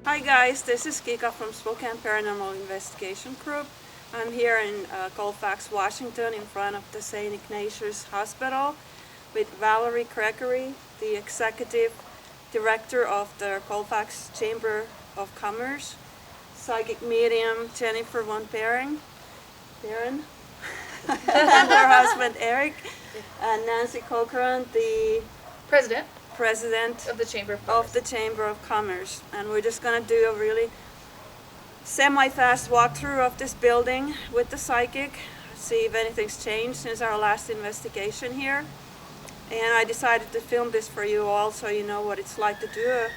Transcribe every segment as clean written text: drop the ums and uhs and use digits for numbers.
Hi guys, this is Kika from Spokane Paranormal Investigation Group. I'm here in Colfax, Washington in front of the St. Ignatius Hospital with Valoree Gregory, the Executive Director of the Colfax Chamber of Commerce, Psychic Medium Jennifer VonBehren, and her husband Eric, and Nancy Cochran, the President of the Chamber of Commerce. And we're just going to do a really semi-fast walkthrough of this building with the psychic, see if anything's changed since our last investigation here. And I decided to film this for you all so you know what it's like to do a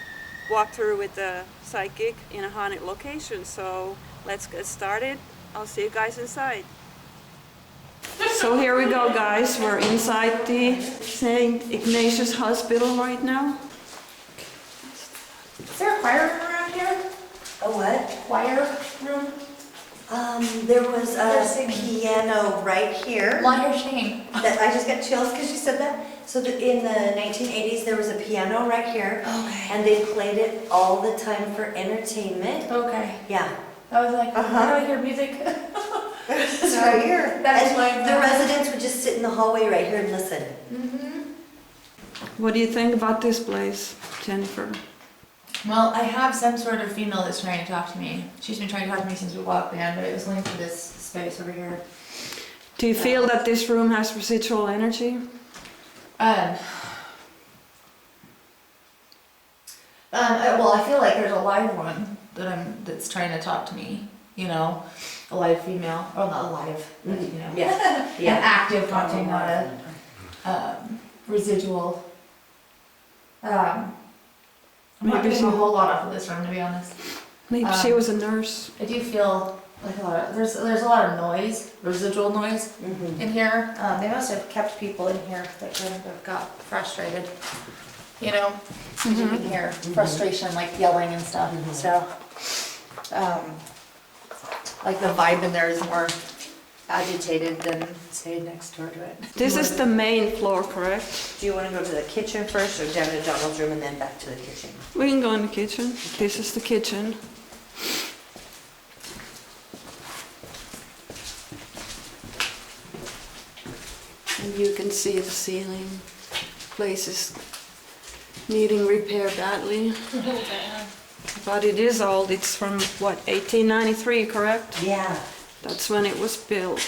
walkthrough with the psychic in a haunted location. So let's get started. I'll see you guys inside. So here we go, guys. We're inside the St. Ignatius Hospital right now. Is there a choir room around here? A what? Choir room? There was a piano right here. Why your shame? That I just got chills because you said that. So that in the 1980s there was a piano right here. Okay. And they played it all the time for entertainment. Okay. Yeah. I was like, how do I hear music? It's right here. That's and the residents would just sit in the hallway right here and listen. What do you think about this place, Jennifer? Well, I have some sort of female that's trying to talk to me. She's been trying to talk to me since we walked in, but it was linked to this space over here. Do you feel that this room has residual energy? Well, I feel like there's a live one that's trying to talk to me. You know, a live female, or not alive, but you know, Yeah. an active haunting, not a residual. I'm not Maybe getting a whole lot off of this room, to be honest. Maybe she was a nurse. I do feel like there's a lot of noise, residual noise in here. They must have kept people in here that kind of got frustrated. You know, 'cause you can hear frustration, like yelling and stuff. So, like the vibe in there is more agitated than say next door to it. This is the main floor, correct? Do you want to go to the kitchen first or down to Donald's room and then back to the kitchen? We can go in the kitchen. This is the kitchen. And you can see the ceiling. Place is needing repair badly. But it is old. It's from, what, 1893, correct? Yeah. That's when it was built.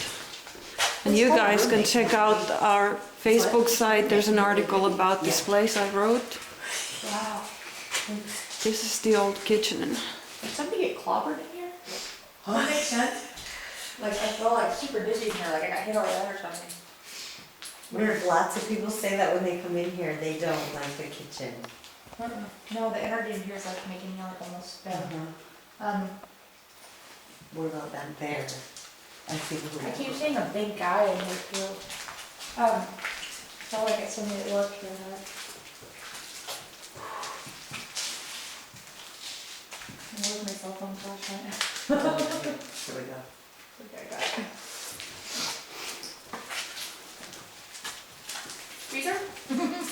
And you guys can check out our Facebook site. There's an article about this place I wrote. Wow. This is the old kitchen. Did somebody get clobbered in here? That makes sense. Like I feel like super dizzy in here, like I got hit over the head or something. Weird. Lots of people say that when they come in here, they don't like the kitchen. No, the energy in here is like making me like almost bad. What about that bear? I think I keep seeing a big guy in here too. Felt like it's somebody that worked here. Where's my cell phone flashlight? Here we go. Okay, I got it. Freezer?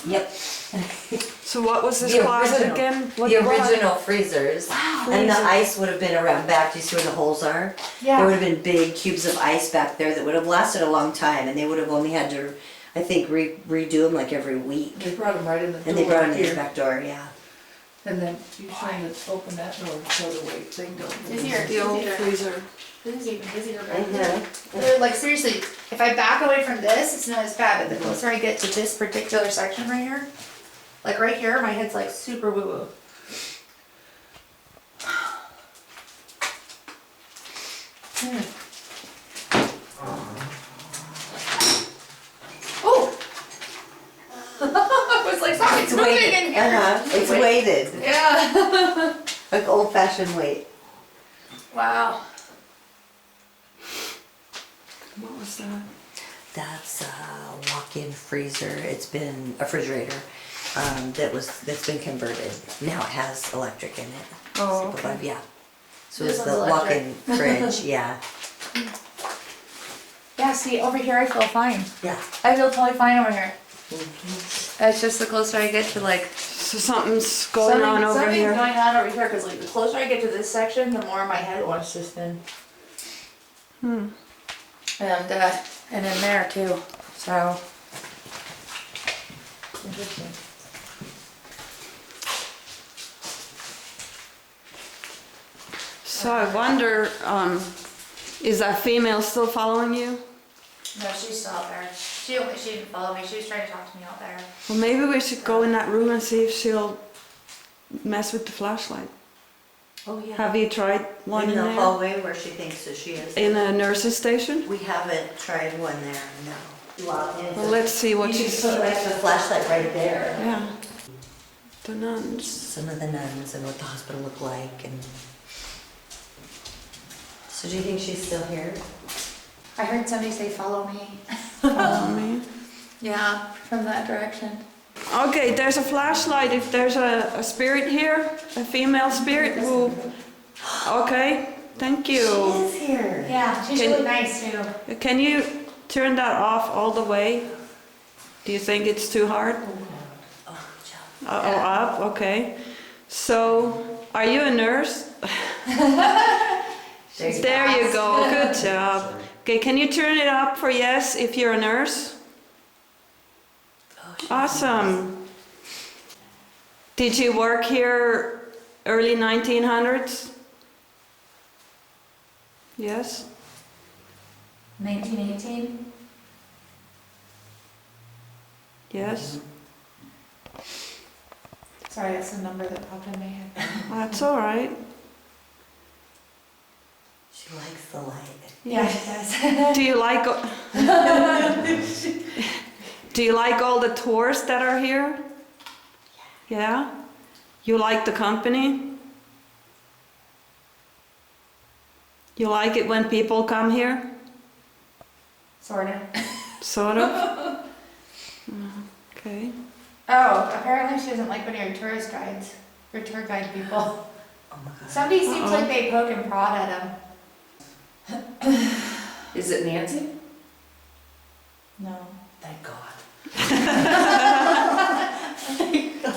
Yep. So what was this The closet original. again? The original freezers. And the ice would have been around back. Do you see where the holes are? There would have been big cubes of ice back there that would have lasted a long time, and they would have only had to, I think, redo them like every week. They brought them right in the door. And they brought them in here. the back door, yeah. And then you trying to open that door so the weight thing don't. It's here. The old freezer. This is even busier back here. Like seriously, if I back away from this, it's not as bad, but the closer I get to this particular section right here, like right here, my head's like super woo-woo. Oh! I was like, sorry, it's moving in here. It's weighted, Yeah. like old-fashioned weight. Wow. What was that? That's a walk-in freezer. It's been a refrigerator that's been converted. Now it has electric in it. Oh, So, okay. yeah. So This it's the one's walk-in fridge. Yeah. Yeah, see, over here I feel fine. Yeah. I feel totally fine over here. It's just the closer I get to like So something's going on over Something's here. going on over here, because like the closer I get to this section, the more my head wants to spin. And in there too, so. Interesting. So I wonder, is that female still following you? No, she's still out there. She didn't follow me, she was trying to talk to me out there. Well, maybe we should go in that room and see if she'll mess with the flashlight. Oh, yeah. Have you tried one In in the there? hallway where she thinks that she is. In a nurse's station? We haven't tried one there, no. Well, let's see what You she's... should put like the flashlight right there. Yeah. The nuns. Some of the nuns and what the hospital looked like and... So do you think she's still here? I heard somebody say, follow me. Follow me. Yeah, from that direction. Okay, there's a flashlight. If there's a spirit here, a female spirit who... Okay, thank She you. is here. Yeah, she's Can- really nice too. Can you turn that off all the way? Do you think it's too hard? Oh, good job. Oh, up, okay. So, are you a nurse? There you go, good job. Okay, can you turn it up for yes if you're a nurse? Oh, she's Awesome. Did you work here early 1900s? Yes? 1918? Yes? Sorry, that's the number that popped in my head. That's all right. She likes the light. Yeah, she does. Do you like Do you like all the tours that are here? Yeah? You like the company? You like it when people come here? Sorta. Sort of? Okay. Oh, apparently she doesn't like when you're tourist guides, or tour guide people. Oh my god. Somebody seems like they poke and prod at them. Is it Nancy? No. Thank God.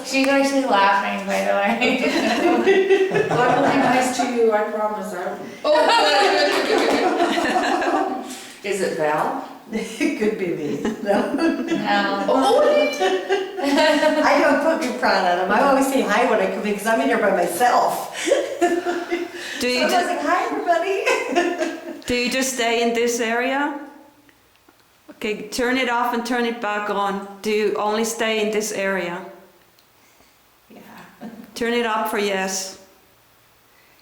She's actually laughing, by the way. I will be nice to you, I promise. Is it Val? It could be me. No. No. I don't poke and prod at them. I always say hi when I come in because I'm in here by myself. Do you, So I was like, hi everybody. do you just stay in this area? Okay, turn it off and turn it back on. Do you only stay in this area? Yeah. Turn it up for yes.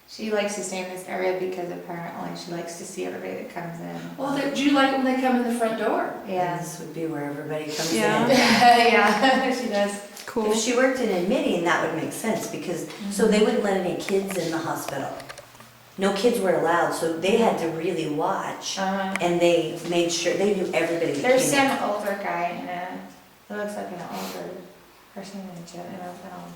She likes to stay in this area because apparently she likes to see everybody that comes in. Well, do you like when they come in the front door? Yeah. This would be where everybody comes Yeah. in. Yeah, she does. Cool. If she worked in admitting, that would make sense because, so they wouldn't let any kids in the hospital. No kids were allowed, so they had to really watch. And they made sure, they knew everybody that There's came in. some older guy in it. It looks like an older person in a film.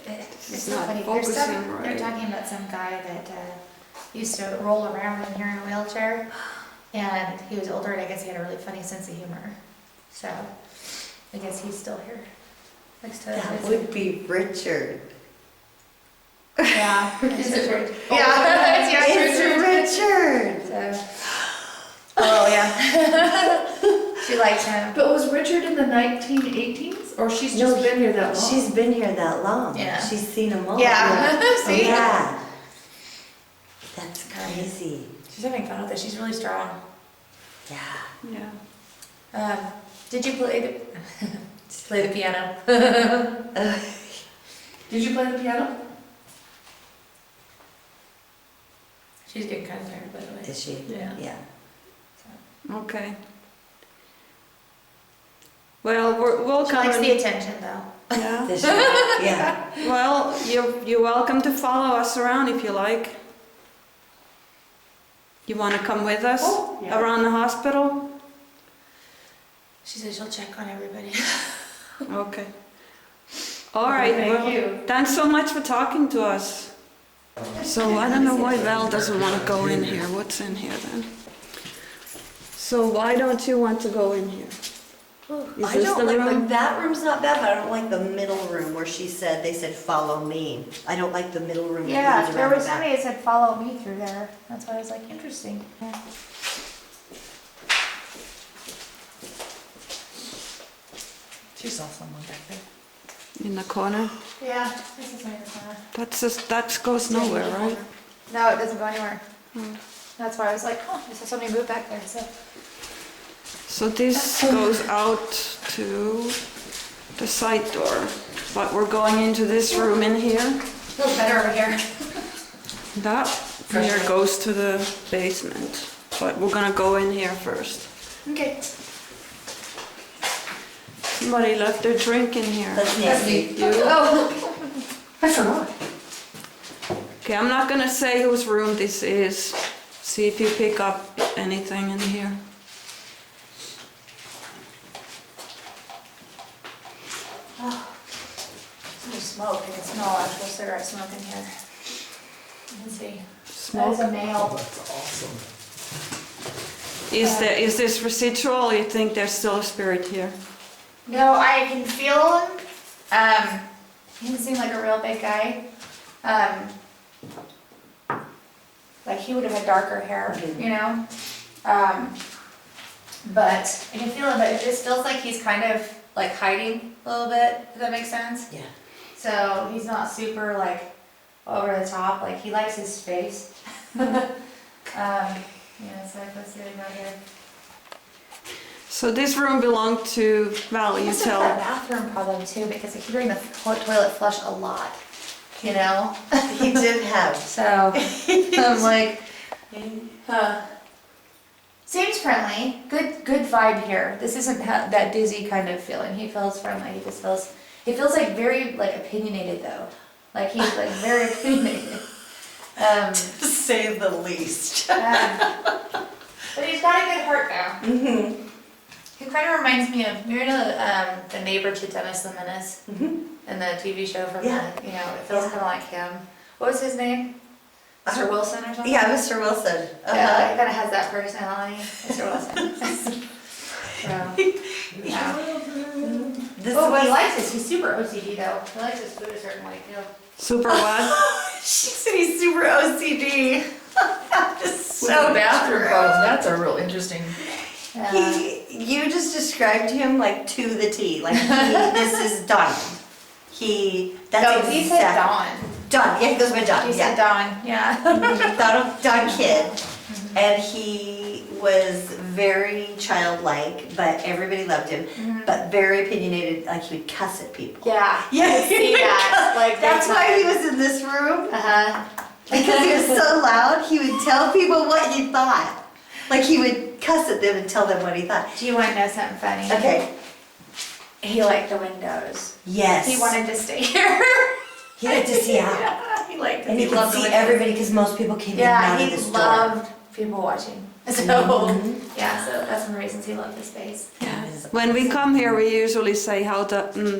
It's is so not funny. focusing They're right. talking about some guy that used to roll around in here in a wheelchair, and he was older, and I guess he had a really funny sense of humor. So I guess he's still here. Likes to That visit. would be Richard. Yeah. Is it Richard? Oh, Yeah, It's Richard. So, oh yeah. She likes him. But was Richard in the 1918s, or she's No, just been here that long? She's been here that long. Yeah. She's seen them all. Yeah. Oh, See? yeah. That's crazy. She's having fun with it. She's really strong. Yeah. Yeah. Did you play the play the piano? Did you play the piano? She's getting kind of tired, by the way. Is she? Yeah. Yeah. Okay. Well, we'll She come. likes and- the attention, though. Yeah. Does she? Yeah. Well, you're welcome to follow us around if you like. You want to come with us Oh, yeah. around the hospital? She said she'll check on everybody. Okay. All right. Thank well, you. Thanks so much for talking to us. So I don't know why Val doesn't want to go in here. What's in here then? So why don't you want to go in here? Is I this don't the like, room? like, that room's not bad, but I don't like the middle room where they said, follow me. I don't like the middle room. that Yeah, leads there around was the back. somebody that said follow me through there. That's why I was like, interesting. She saw someone back there. In the corner? Yeah, this is my corner. That goes nowhere, right? No, it doesn't go anywhere. That's why I was like, oh, I saw somebody move back there, so. So this goes out to the side door, but we're going into this room in here. Feels better over here. That here goes to the basement, but we're gonna go in here first. Okay. Somebody left their drink in here. That's Nancy. Oh, I forgot. Okay, I'm not gonna say whose room this is. See if you pick up anything in here. there's smoke. I can smell actual cigarette smoke in here. Let's see. Smoke. That is a male. That's awesome. Is this residual, or you think there's still a spirit here? No, I can feel him. He doesn't seem like a real big guy. Like he would have had darker hair, you know? But I can feel him, but it just feels like he's kind of like hiding a little bit, if that makes sense. Yeah. So he's not super like over the top, like he likes his space. Yeah, so let's see what we got here. So this room belonged to Val, you Must have had a tell. bathroom problem too, because I keep hearing the toilet flush a lot, you know? He did have. So, I'm like, seems friendly, good vibe here. This isn't that dizzy kind of feeling. He feels friendly, he feels like very like opinionated though. Like he's like very opinionated. To say the least. But he's got a good heart now. Mm-hmm. He kind of reminds me of, you know, the neighbor to Dennis the Menace in the TV show from Yeah. the, you know, it feels kind of like him. What was his name? Mr. Wilson or something? Yeah, Mr. Wilson. Yeah, he kind of has that personality, Mr. Wilson. So, yeah. This Oh, but he was, likes this. He's super OCD though. He likes his food a certain way too. Super what? she said he's super OCD. Just With so the bathroom true. problem, that's a real interesting. You just described him like to the T. Like this is Donald. That's He said Don. Don. Yeah, he goes by Don. He said Don, yeah. Don kid, and he was very childlike, but everybody loved him. But very opinionated. Like he would cuss at people. Yeah. Yeah, I see that. Like that's why he was in this room. Uh-huh. Because he was so loud, he would tell people what he thought. Like he would cuss at them and tell them what he thought. Do you want to know something funny? Okay. He liked the windows. Yes. He wanted to stay here. He liked to see out. Yeah, he liked it. And he could loved the see windows. everybody because most people came in and Yeah, out he of this door. loved people watching. So, Mhm. yeah, so that's one of the reasons he loved the space. When we come here, we usually say, how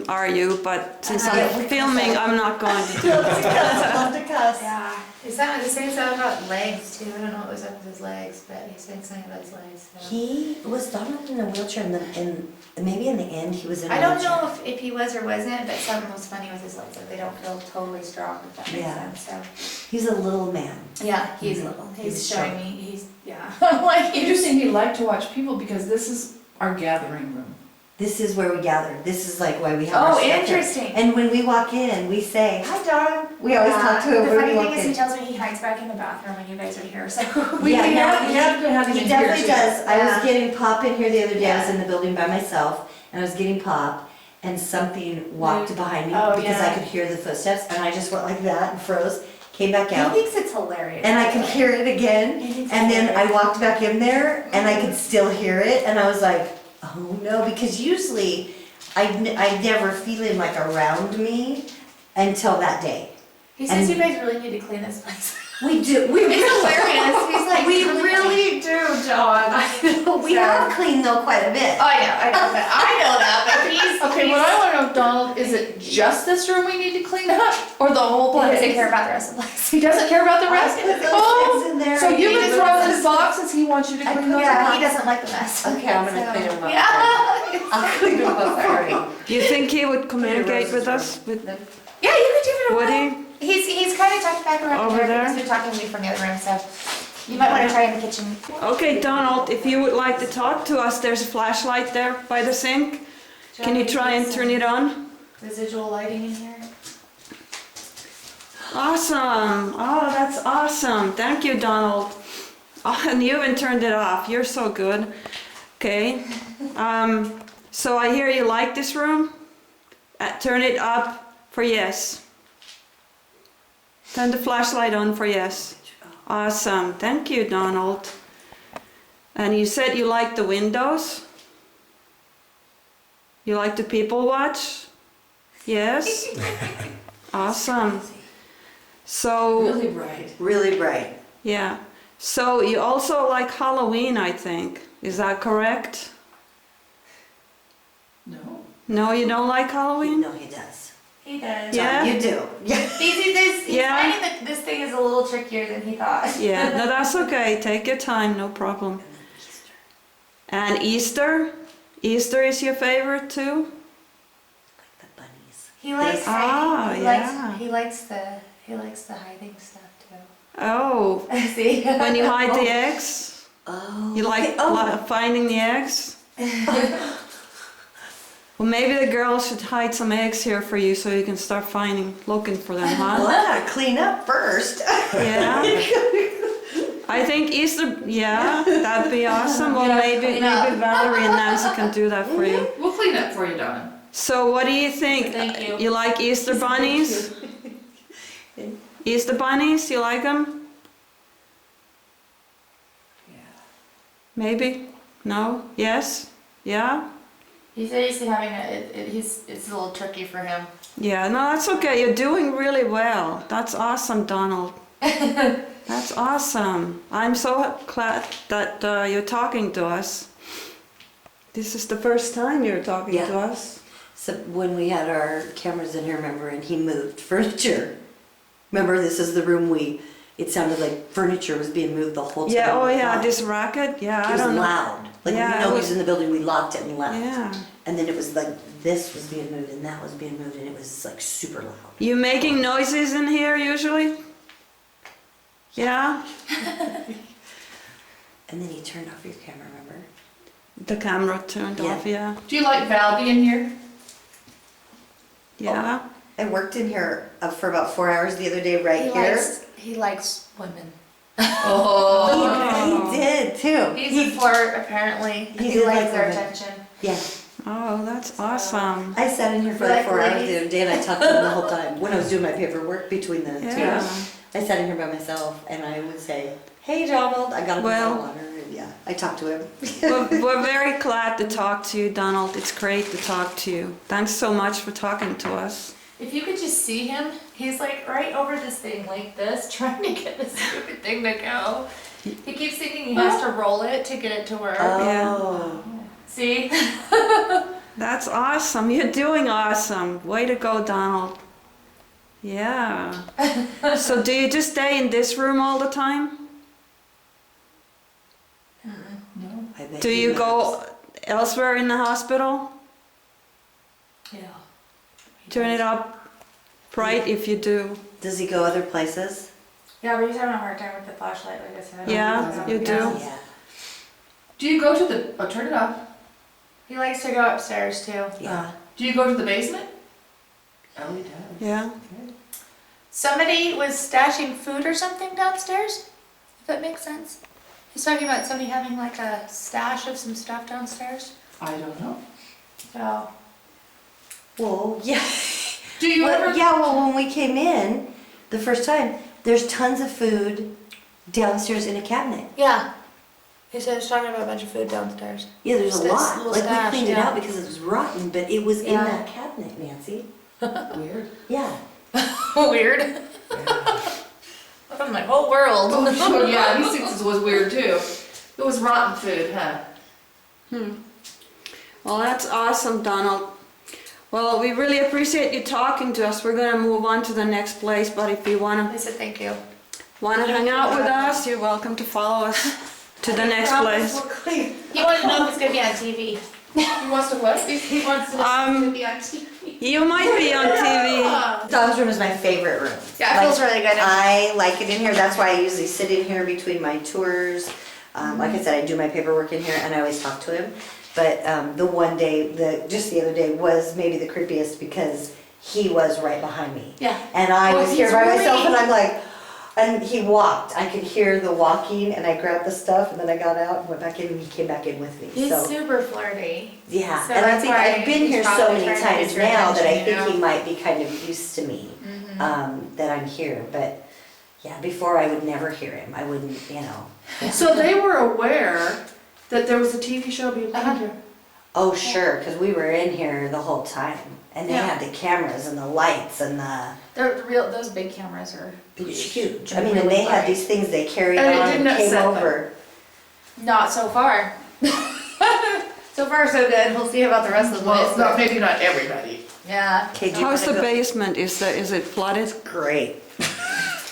are you? But since Yeah, I'm filming, I'm not going to do that. Love to cuss. Yeah. Is that the same stuff about legs too? I don't know what was up with his legs, but he's saying something about his legs. So. He was Donald in a wheelchair, and maybe in the end he was in a I don't wheelchair. know if he was or wasn't, but something was funny with his legs. Like they don't feel totally strong, if that makes Yeah. sense. He's a little man. So yeah, he's Mhm. little. He's He's showing short. me. He's like Interesting, he liked to watch people because this is our gathering room. This is where we gather. This is like why we have our Oh, stuff here. interesting. And when we walk in, we say, "Hi, Don." We always talk to him The when funny we thing walk is, he in. tells me he hides back in the bathroom when you guys are here. So We Yeah, have, no, we have to have him He in here definitely too. does. I Yeah. was getting Pop in here the other day. I was Yeah. in the building by myself, and I was getting Pop, and something walked behind me Oh, because yeah. I could hear the footsteps, and I just went like that and froze. Came back he out, thinks it's hilarious. and I could hear it again. He thinks And it's then I hilarious. walked back in there, and I could still hear it, and I was like, "Oh no!" Because usually, I never feel him like around me until that day. He says and- you guys really need to clean this place. We do. We It's hilarious. He's like, We "Really?" really do, John. I know, we We have cleaned though quite a bit. I know that, but he's Okay, what I wanna know, Donald, is it just this room we need to clean up, or the whole He place? doesn't care about the rest of the place. He doesn't care about the rest? I put those Oh, things in there. so you've been He throwing doesn't- his boxes, he wants you to clean those Yeah, up? he doesn't like the mess. Okay, I'm gonna So, clean them up. Yeah. I'll clean them up Saturday. Do you think he would communicate with us? With, Yeah, you could give it a would whirl. he? He's kind of tucked back around Over here there? because we're talking to me from the other room, so you might want to try in the kitchen. Okay, Donald, if you would like to talk to us, there's a flashlight there by the sink. Can you try and turn it on? Residual lighting in here. Awesome. Oh, that's awesome. Thank you, Donald. Oh, and you haven't turned it off. You're so good. Okay. So I hear you like this room. Turn it up for yes. Turn the flashlight on for yes. Awesome. Thank you, Donald. And you said you like the windows? You like the people watch? Yes? Awesome. So, Really bright. Really bright. yeah. So you also like Halloween, I think. Is that correct? No. No, you don't like Halloween? No, he does. He does. Yeah? You do. Yeah. He's Yeah. finding that this thing is a little trickier than he thought. Yeah, no, that's okay. Take your time, no problem. And Easter? Easter is your favorite too? Like the bunnies. He likes Ah, hiding. yeah. He likes the hiding stuff too. Oh, See? when you hide the eggs? Oh. You like finding the eggs? Well, maybe the girls should hide some eggs here for you so you can start looking for them, Well, huh? I gotta clean up first. Yeah. I think Easter, yeah, that'd be awesome. Well, Yeah, maybe clean up. Valerie and Nancy can do that for you. We'll clean up for you, Donna. So what do you think? Thank you. You like Easter bunnies? Easter bunnies, you like them? Yeah. Maybe? No? Yes? Yeah? He said he's having it's a little tricky for him. Yeah, no, that's okay. You're doing really well. That's awesome, Donald. That's awesome. I'm so glad that you're talking to us. This is the first time you're talking Yeah. to us. So when we had our cameras in here, remember, and he moved furniture. Remember, this is the room it sounded like furniture was being moved the whole time. Yeah, oh yeah, It this racket. Yeah, I was don't know. loud. Like, Yeah, we it know he was- was in the building, we locked it and left. Yeah. And then it was like, this was being moved and that was being moved and it was like super loud. You making noises in here usually? Yeah? And then he turned off your camera, remember? The camera turned Yeah. off, yeah. Do you like Val being here? Yeah. I worked in here for about 4 hours the other day right here. He likes women. Oh. He did too. He's a flirt apparently. He He did likes like their women. attention. Yeah. Oh, that's awesome. I sat in here for You like like 4 hours ladies? the other day and I talked to him the whole time when I was doing my paperwork between the two of Yeah. us. I sat in here by myself and I would say, "Hey Donald," I got a Well- bottle of water and yeah, I talked to him. We're very glad to talk to you, Donald. It's great to talk to you. Thanks so much for talking to us. If you could just see him, he's like right over this thing like this, trying to get this stupid thing to go. He keeps thinking he has to roll it to get it to work. Oh. See? That's awesome. You're doing awesome. Way to go, Donald. Yeah. So do you just stay in this room all the time? No. I bet Do he you does. go elsewhere in the hospital? Yeah. Turn it up bright if you do. Does he go other places? Yeah, but he's having a hard time with the flashlight, like I said. Yeah, you do. Yeah. Do you go to the, oh, turn it off. He likes to go upstairs too. Yeah. Do you go to the basement? Oh, he does. Yeah. Somebody was stashing food or something downstairs, if that makes sense. He's talking about somebody having like a stash of some stuff downstairs. I don't know. So, Well, yeah. Do you Well, ever? yeah, well, when we came in the first time, there's tons of food downstairs in a cabinet. yeah. He said he's talking about a bunch of food downstairs. Yeah, there's a This lot. little Like, stash, we cleaned it yeah. out because it was rotten, but it was in Yeah. that cabinet, Nancy. Weird. Yeah. Weird. From my whole world. Oh, yeah, he thinks it was weird too. It was rotten food, huh? Well, that's awesome, Donald. Well, we really appreciate you talking to us. We're gonna move on to the next place, but if you I said thank you. wanna hang out with us, you're welcome to follow us to the next place. He wanted to know if it's gonna be on TV. He wants to what? He wants to know if it's gonna be on TV. You might be on TV. Don's room is my favorite room. Yeah, it feels really good. I like it in here. That's why I usually sit in here between my tours. Like I said, I do my paperwork in here and I always talk to him. But the one day, just the other day was maybe the creepiest because he was right behind me. Yeah. And I Well, was here he's by really- myself and I'm like, and he walked. I could hear the walking and I grabbed the stuff and then I got out and went back in and he came back in with me. He's So, super flirty. yeah, So and I that's think why I've been he's here so probably many trying to times get your now that I attention, think you know? he might be kind of used to me, that I'm here. But yeah, before I would never hear him. I wouldn't, So they were aware that there was a TV show being filmed here? Oh, sure, because we were in here the whole time. And they Yeah. had the cameras and the lights and the, They're real. Those big cameras are huge. I mean, and they had these things they carried And it on didn't and came upset them. over. not so far. So far, so good. We'll see about the rest of the Well, place. not, maybe not everybody. Yeah. Okay, do you How's the wanna go? basement? Is it flooded? Great.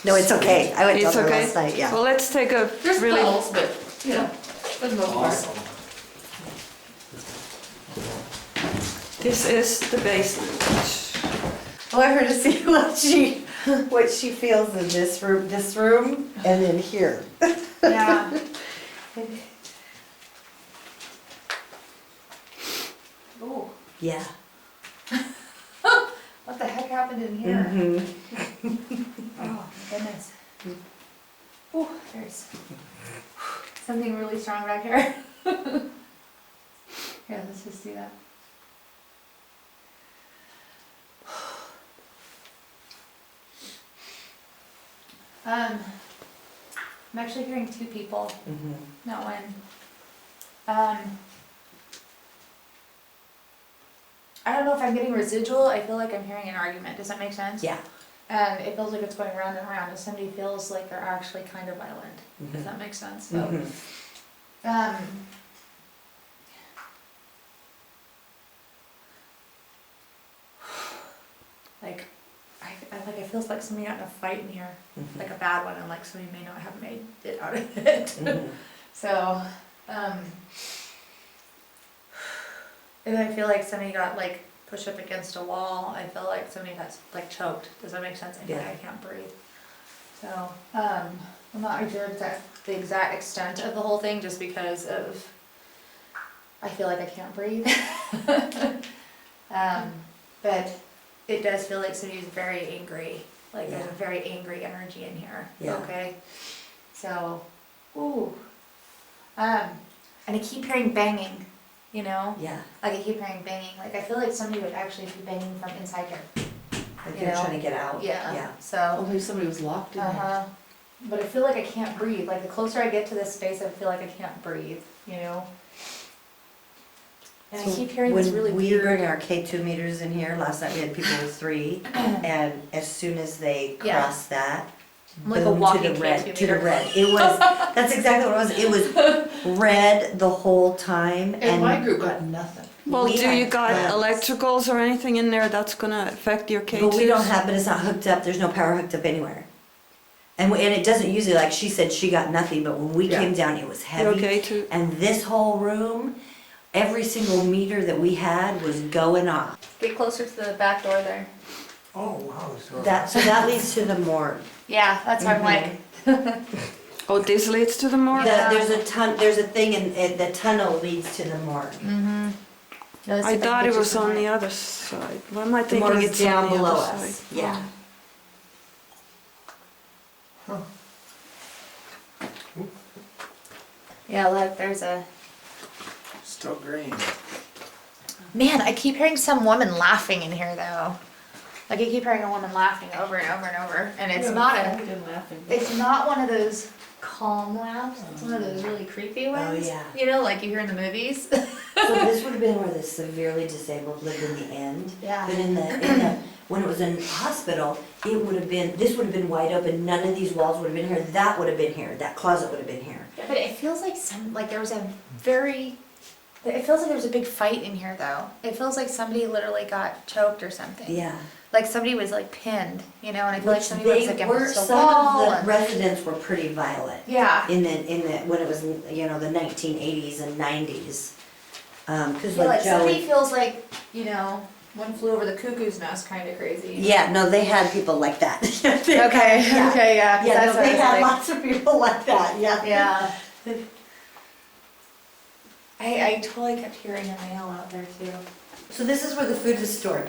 No, it's okay. I went It's down there okay? last night, yeah. Well, let's take a There's really... puddles, but, you know, for the most part. This is the basement. I want her to see what she feels in this room, and in here. Yeah. Ooh. Yeah. What the heck happened in here? Mm-hmm. Oh my goodness. Ooh, there's something really strong back here. Here, let's just do that. I'm actually hearing two people, Mm-hmm. not one. I don't know if I'm getting residual. I feel like I'm hearing an argument. Does that make sense? Yeah. And it feels like it's going round and round, and somebody feels like they're actually kind of violent. Does that make sense? So, Mhm. like, I feel like somebody got in a fight in here, Mhm. like a bad one, and like somebody may not have made it out of it. Mhm. So, and I feel like somebody got like pushed up against a wall. I feel like somebody got like choked. Does that make sense? I feel like Yeah. I can't breathe. So, I'm not sure the exact extent of the whole thing, just because of I feel like I can't breathe. But it does feel like somebody's very angry. Like there's a very angry energy in here. Yeah. Okay. So, ooh. And I keep hearing banging, you know? Yeah. Like I keep hearing banging. Like I feel like somebody would actually be banging from inside here. Like You you're know? trying to get out. Yeah. Yeah. So, Oh, maybe somebody was locked in there. uh-huh. But I feel like I can't breathe. Like the closer I get to this space, I feel like I can't breathe, you know? And I So keep hearing this really when we weird. bring our K2 meters in here, last night we had people with 3, and as soon as they Yeah. crossed that, I'm like a boom, walking to the red, K2 to the meter. red. It was, that's exactly what it was. It was red the whole time, And my and group got nothing. Well, We do you had got plans. electricals or anything in there that's gonna affect your K2s? but we don't have, but it's not hooked up, there's no power hooked up anywhere. And it doesn't usually, like she said, she got nothing, but when we Yeah. came down, it was Your heavy. K2? And this whole room, every single meter that we had was going off. Get closer to the back door there. Oh, wow. So So that leads to the morgue. Yeah, that's why I'm like, Oh, this leads to the morgue? There's a thing in the tunnel leads to the morgue. I thought it was on the other side. Why am I The thinking morgue's it's down on the below other us. side? Yeah. yeah, look, there's a. still green. Man, I keep hearing some woman laughing in here though. Like I keep hearing a woman laughing over and over and over, and it's not a. It's not one of those calm laughs. It's one of those really creepy ones. yeah. You know, like you hear in the movies. So this would have been where the severely disabled lived in the end. Yeah. But in the when it was in hospital, it would have been, this would have been wide open, none of these walls would have been here, that would have been here, that closet would have been here. But it feels like like there was a very It feels like there's a big fight in here though. It feels like somebody literally got choked or something. Yeah. Like somebody was like pinned, you know, and I feel like somebody was like They were, against the some wall. of the and- residents were pretty violent Yeah. in the, when it was, you know, the 1980s and 90s. Cause Yeah, like like Joe. somebody feels like, you know, one flew over the cuckoo's nest kind of crazy. Yeah, no, they had people like that. Okay, Yeah. okay, yeah. 'cause Yeah, that's no, what I they was had like- lots of people like that, yeah. Yeah. I totally kept hearing a nail out there too. So this is where the food was stored.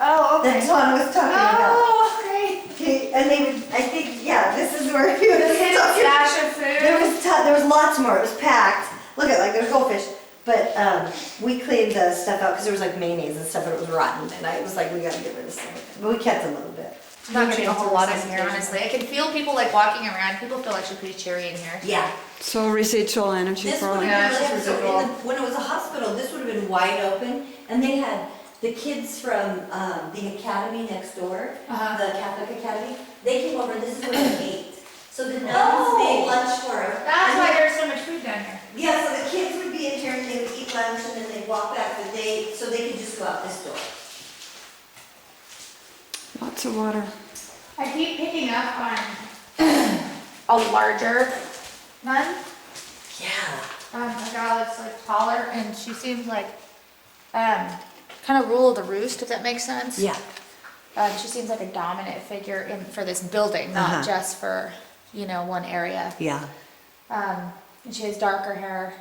Oh, That John was talking about. Oh, okay. Okay, and they would, I think, yeah, this is where he was His talking. stash of food. There was lots more, it was packed. Look at, like, there's goldfish. But, we cleaned the stuff out, because there was like mayonnaise and stuff, and it was rotten, and I was like, we gotta get rid of this thing. But we kept a little bit. I'm not getting a whole lot in here, honestly. I can feel people like walking around. People feel actually pretty cheery in here. Yeah. So residual energy This would probably. have Yeah, been it's really, just residual. when it was a hospital, this would have been wide open, and they had the kids from, the academy next door, Uh-huh. the Catholic Academy, they came over, and this is where they ate. So the nuns made lunch for them. That's why there's so much food down here. Yeah, so the kids would be in here and they would eat lunch and then they'd walk back, but so they could just go out this door. Lots of water. I keep picking up on a larger nun. Yeah. A gal that's like taller, and she seems like kind of rule of the roost, if that makes sense. Yeah. She seems like a dominant figure for this building, not Uh-huh. just for, you know, one area. Yeah. And she has darker hair.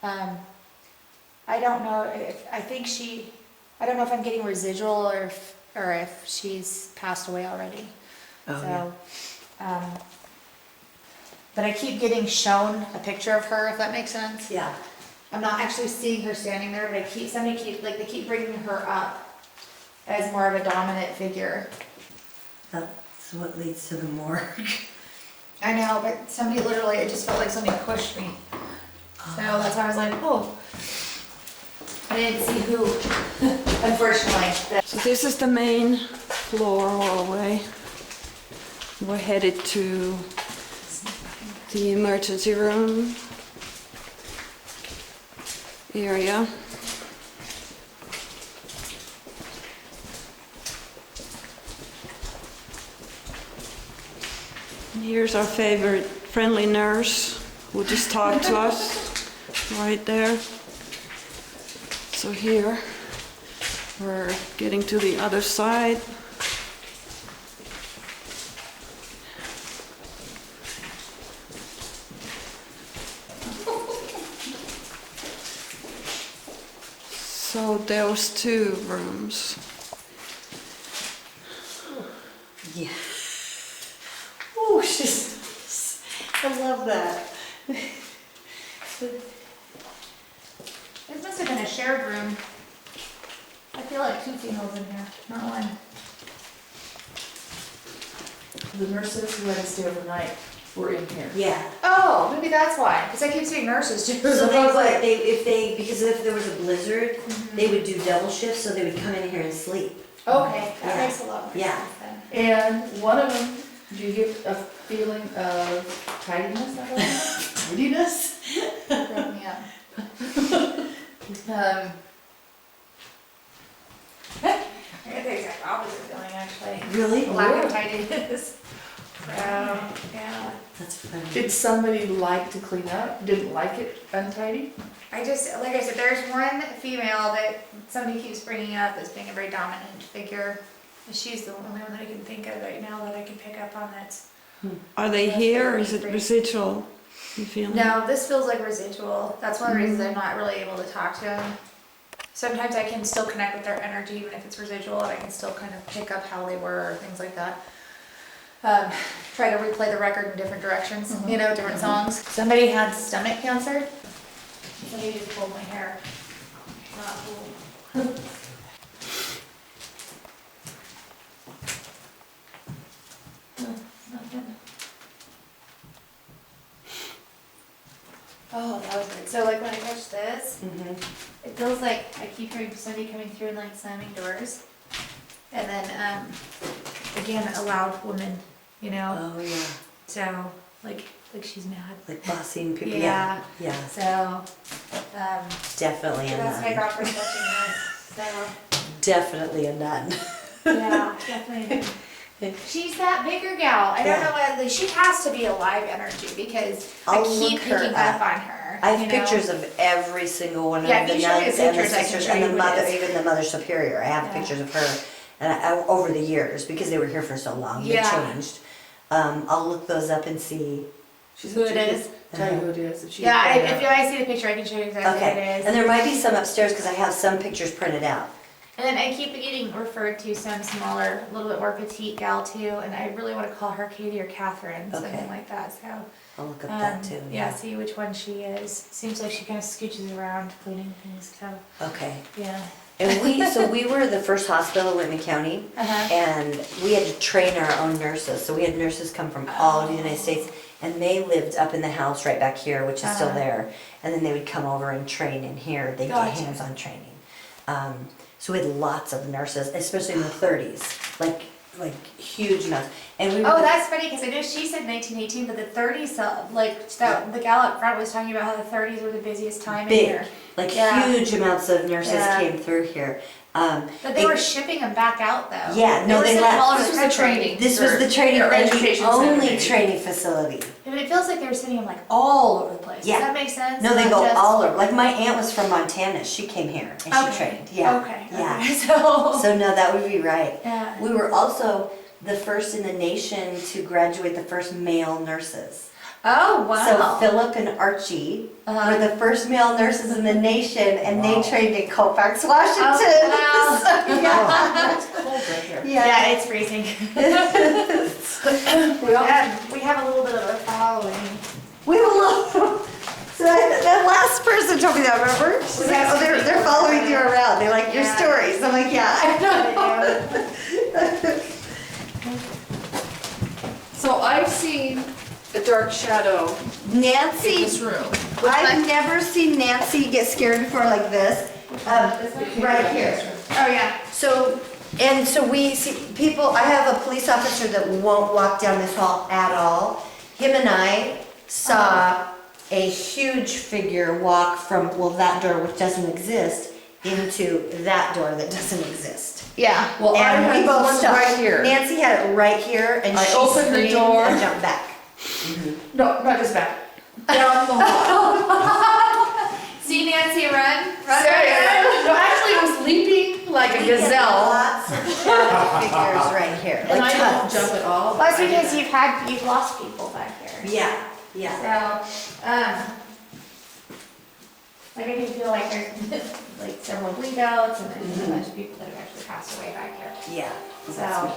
I don't know I don't know if I'm getting residual or if she's passed away already. Oh, So, but I keep getting shown a picture of her, if that makes sense. Yeah. I'm not actually seeing her standing there, but they keep bringing her up as more of a dominant figure. That's what leads to the morgue. I know, but somebody literally, it just felt like somebody pushed me. So that's why I was like, oh. I didn't see who, unfortunately. So this is the main floor hallway. We're headed to the emergency room area. And here's our favorite friendly nurse who just talked to us right there. So here we're getting to the other side. So those two rooms. Yeah. Oh, she's, I love that. This must have been a shared room. I feel like two females in here, not one. The nurses who had to stay overnight were in here. Yeah. Oh, maybe that's why, because I keep seeing nurses too. So because if there was a blizzard, they would do double shifts, so they would come in here and sleep. Okay, that Yeah. makes a lot more Yeah. sense then. And one of them, do you get a feeling of tidiness out of it? Tidiness? Broke me up. I get the exact opposite feeling actually. Really? Lack of tidiness. So, yeah. That's funny. Did somebody like to clean up? Didn't like it untidy? I just, like I said, there's one female that somebody keeps bringing up as being a very dominant figure. She's the only one that I can think of right now that I can pick up on that's. Are they here or is it residual? You feel? No, this feels like residual. That's one of the reasons I'm not really able to talk to them. Sometimes I can still connect with their energy even if it's residual, and I can still kind of pick up how they were or things like that. Try to replay the record in different directions, you know, different songs. Somebody had stomach cancer. Somebody just pulled my hair. Not cool. Not good. Oh, that was good. So like when I touch this, it feels like I keep hearing somebody coming through and like slamming doors. And then, again, a loud woman, you know? Oh, yeah. So, like she's mad. Like bossing people. Yeah. Yeah. So, Definitely a that's my nun. girlfriend touching this, so, Definitely a nun. yeah, definitely. She's that bigger gal. I don't Yeah. know whether, she has to be a live energy because I'll I keep look her picking up. up on her. I have you know? pictures of every single one Yeah, of if the you show me nuns the and the pictures, I can sisters show and you the who it mother, is. even the Mother Superior. I have Yeah. pictures of her and over the years because they were here for so long. Yeah. They changed. I'll look those up and see. She's Who it is. Tell you who it is. If she Yeah, can, if I see the picture, I can show you exactly Okay. what it is. And there might be some upstairs because I have some pictures printed out. And then I keep getting referred to some smaller, a little bit more petite gal too, and I really want to call her Katie or Catherine, Okay. something like that, so. I'll look up that too. Yeah, see which one she is. Seems like she kind of scooches around cleaning things, so, Okay. yeah. And we were the first hospital in Whitman County, Uh-huh. and we had to train our own nurses. So we had nurses come from all over the United States, and they lived up in the house right back here, which is still Uh-huh. there. And then they would come over and train in here. They'd Gotcha. get hands-on training. So we had lots of nurses, especially in the 30s, like huge amounts. And we Oh, were that's funny, because I know she said 1918, but the 30s, the gal up front was talking about how the 30s were the busiest time in big, here. like Yeah. huge amounts of nurses Yeah. came through here. But they were shipping them back out though. Yeah, no, were they sending them left. all over This the was the country. training. This was the training Or and the education center, only maybe. training facility. I mean, it feels like they were sending them like all over the place. Yeah. Does that make sense? No, they Not go just- all over. Like my aunt was from Montana. She came here and she Okay. trained. Yeah. Okay. Yeah. Okay. So. So no, that would be right. Yeah. We were also the first in the nation to graduate the first male nurses. Oh wow. So Philip and Archie Uh-huh. were the first male nurses in the nation, and Wow. they trained in Colfax, Washington. Oh, wow. So, yeah. It's cold right here. Yeah, it's freezing. we have a little bit of a following. We love. So that last person told me that. Remember? She's like, oh, they're following you around. They like your Yeah. stories. I'm like, yeah, I know. So I've seen a dark shadow in Nancy, this room. I've never seen Nancy get scared before like this. Right here. Oh yeah. So we see people, I have a police officer that won't walk down this hall at all. Him and I saw a huge figure walk from, well, that door which doesn't exist into that door that doesn't exist. Yeah. Well, I And we had both one stopped. right here. Nancy had it right here and I she opened the screamed door. and jumped back. No, not just back. Down the hall. See Nancy run? No, actually, it was leaping like a We get gazelle. lots of shadow figures right here, And like I don't tons. jump at all. Well, that's because you've lost people back here. Yeah, yeah. So, like I can feel like there's like several bleed outs and then a bunch of people that have actually passed away back here. Yeah. So,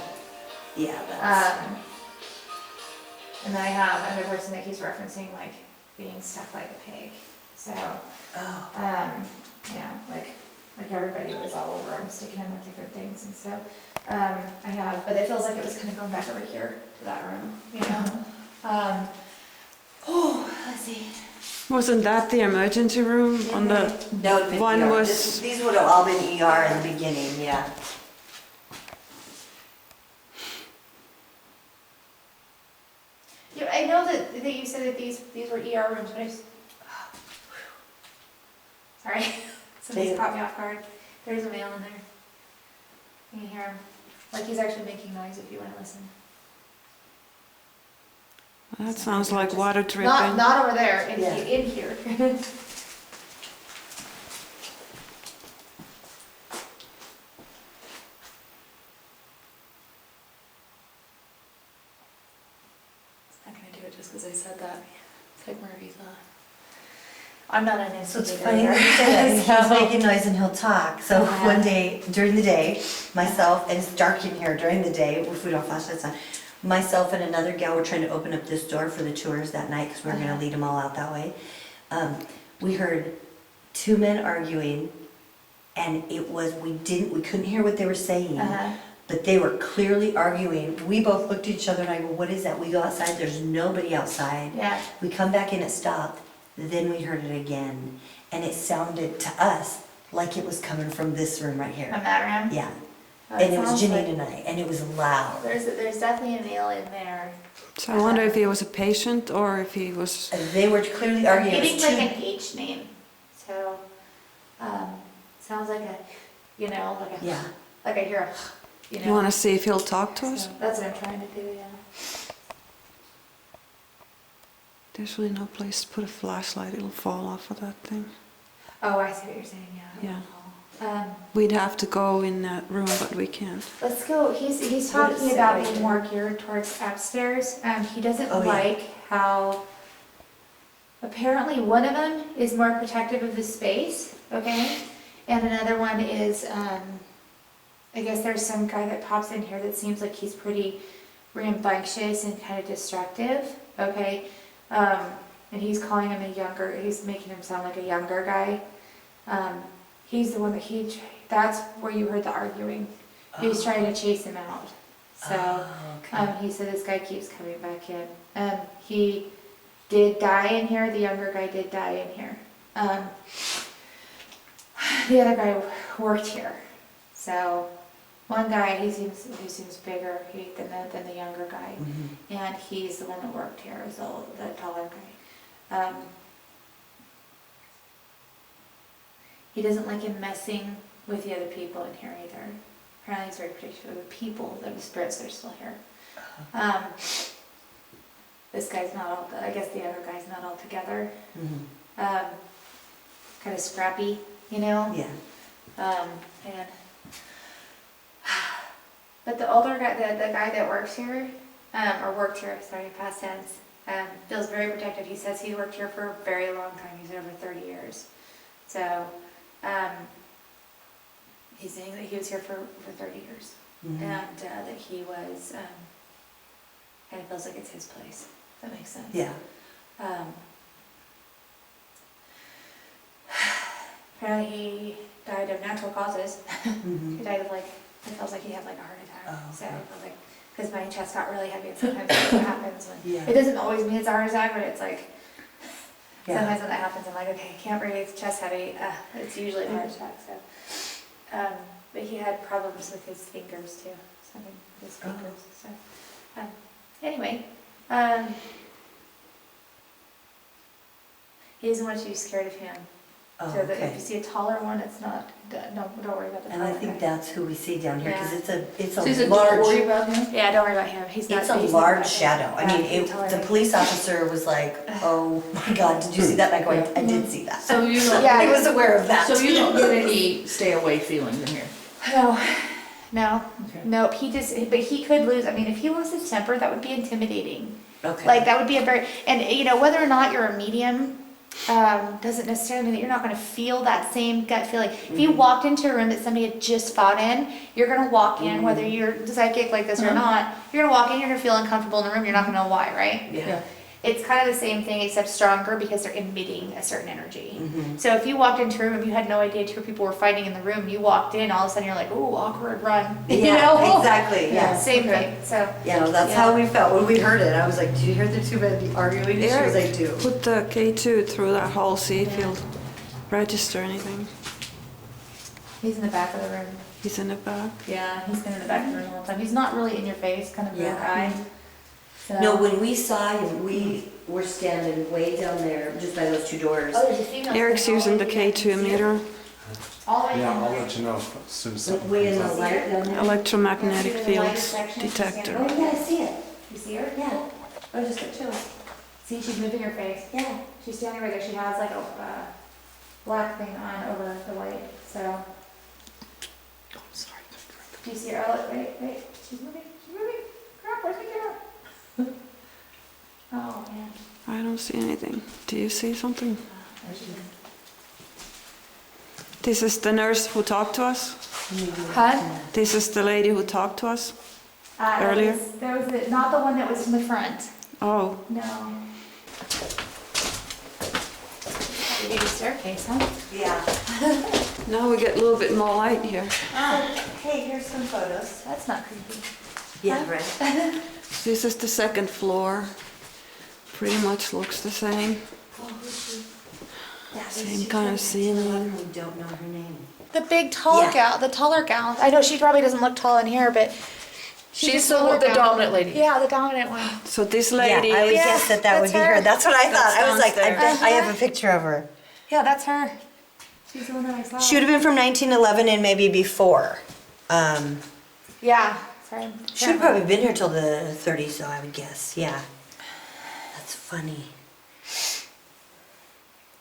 Yeah, that's. and then I have another person that keeps referencing like being stuck like a pig. So, Oh. yeah, like everybody was all over them, sticking in with different things, and so, I have, but it feels like it was kind of going back over here to that room, you know? Let's see. Wasn't that the emergency room on the, No, it'd been One ER. was- These would have all been ER in the beginning, yeah. Yeah, I know that you said that these were ER rooms, but sorry, somebody's caught me off guard. There's a male in there. You can hear him, like he's actually making noise if you want to listen. that sounds like water dripping. Not over there, in Yeah. in here. I'm not gonna do it just because I said that. It's like Murphy's Law. I'm not an So it's instigator funny either. when you say that, he's So- making noise and he'll talk. So one day, during the day, myself, and it's dark in here during the day, if we don't flash lights on, myself and another gal were trying to open up this door for the tours that night, because we were gonna lead them all out that way. We heard two men arguing, and it was, we couldn't hear what they were saying. But they were clearly arguing. We both looked at each other and I go, what is that? We go outside, there's nobody outside. Yeah. We come back and it stopped. Then we heard it again. And it sounded to us like it was coming from this room right From here. that room? Yeah. That And it was sounds Janine like- and I, and it was loud. There's definitely a male in there. So I wonder if he was a patient or if he was, And they were clearly arguing. It Getting was like two- an H name. So, sounds like a, you know, Yeah. like I hear a, you know. You wanna see if he'll talk to us? So that's what I'm trying to do, yeah. There's really no place to put a flashlight, it'll fall off of that thing. Oh, I see what you're saying, yeah. We'd have to go in that room, but we can't. Let's go, he's talking about being more geared towards upstairs. He doesn't Oh, yeah. like how, apparently one of them is more protective of the space, okay? And another one is, I guess there's some guy that pops in here that seems like he's pretty rambunctious and kind of destructive, okay? And he's calling him he's making him sound like a younger guy. He's the one that that's where you heard the arguing. He was trying to chase him out. So, he said this guy keeps coming back in. He did die in here, the younger guy did die in here. The other guy worked here. So, one guy, he seems bigger than the younger guy. And he's the one that worked here, so the taller guy. He doesn't like him messing with the other people in here either. Apparently he's very particular with the people, the spirits that are still here. This guy's not all, I guess the other guy's not all together. Kind of scrappy, you know? Yeah. But the older guy, the guy that works here, or worked here, sorry, past tense, feels very protective. He says he worked here for a very long time. He's over 30 years. So, he's saying that he was here for 30 years. And that he was, kind of feels like it's his place. If that makes sense. Yeah. Apparently he died of natural causes. He died of it feels like he had like a heart attack. Oh, So okay. it feels like, because my chest got really heavy and sometimes that's what happens when, Yeah. it doesn't always mean it's a heart attack, but it's like, Yeah. sometimes when that happens I'm like, okay, can't breathe, chest heavy, it's usually a heart attack, so. But he had problems with his fingers too, something with his fingers, so. Anyway, he doesn't want you to be scared of him. Oh, So that if okay. you see a taller one, it's not, don't worry about the And taller I think guy. that's who we see down here, because it's So he a said, don't worry large, about him? Yeah, don't worry about him, he's not. it's a he's not large that shadow. I big. mean, He's taller the than- police officer was like, oh my God, did you see that? And I go, I did see that. So you don't, Yeah. I was aware of that. so you don't get any stay away feeling in here? No, Okay. nope, but he could lose, I mean, if he lost his temper, that would be intimidating. Okay. Like, that would be and you know, whether or not you're a medium, doesn't necessarily mean that you're not gonna feel that same gut feeling. If you walked into a room that somebody had just fought in, you're gonna walk in, whether you're psychic like this or not, you're gonna walk in, you're gonna feel uncomfortable in the room, you're not gonna know why, right? Yeah. It's kind of the same thing except stronger because they're emitting a certain energy. So if you walked into a room, you had no idea two people were fighting in the room, you walked in, all of a sudden you're like, ooh, awkward, run. You Yeah, know? exactly, yeah. Same Okay. thing, so. Yeah, no, that's Yeah. how we felt when we heard it. I was like, do you hear the two men arguing? And she was like, do. Put the K2 through that hole, see if he'll register anything. He's in the back of the room. He's in the back. Yeah, he's been in the back of the room all the time. He's not really in your face, kind of a Yeah. guy. So. No, when we saw him, we were standing way down there, just by those two doors. Oh, there's a female. Eric's using the K2 meter, All the way Yeah, in I'll there. let you know as soon as Like something way in comes the up. light down there. electromagnetic She's in the light fields section. She's detector. standing- Oh, yeah, I see it. You see her? Yeah. Oh, just get chills. See, she's moving her face. Yeah. She's standing right there. She has like a black thing on over the white. So, Oh, sorry. do you see her? Oh, look, wait. She's moving. She's moving. Crap, where's my camera? Oh, man. I don't see anything. Do you see something? There she is. This is the nurse who talked to us? Huh? This is the lady who talked to us? Earlier? There was not the one that was in the front. Oh, No. You need a staircase, huh? Yeah. now we get a little bit more light here. Hey, here's some photos. That's not creepy. Yeah, right. This is the second floor. Pretty much looks the same. Yeah, Same kind of ceiling. We don't know her name. The big tall Yeah. gal, the taller gal. I know she probably doesn't look tall in here, but She's taller the gal. dominant lady. Yeah, the dominant one. So this Yeah, lady, I would Yeah, guess that would that's be her. her. That's what I thought. That's I was like, I bet I downstairs. have a picture of her. Yeah, that's her. She's the one that I saw. She would have been from 1911 and maybe before. Yeah. Sorry. She would have probably been here till the 30s, though, I would guess. Yeah. That's funny.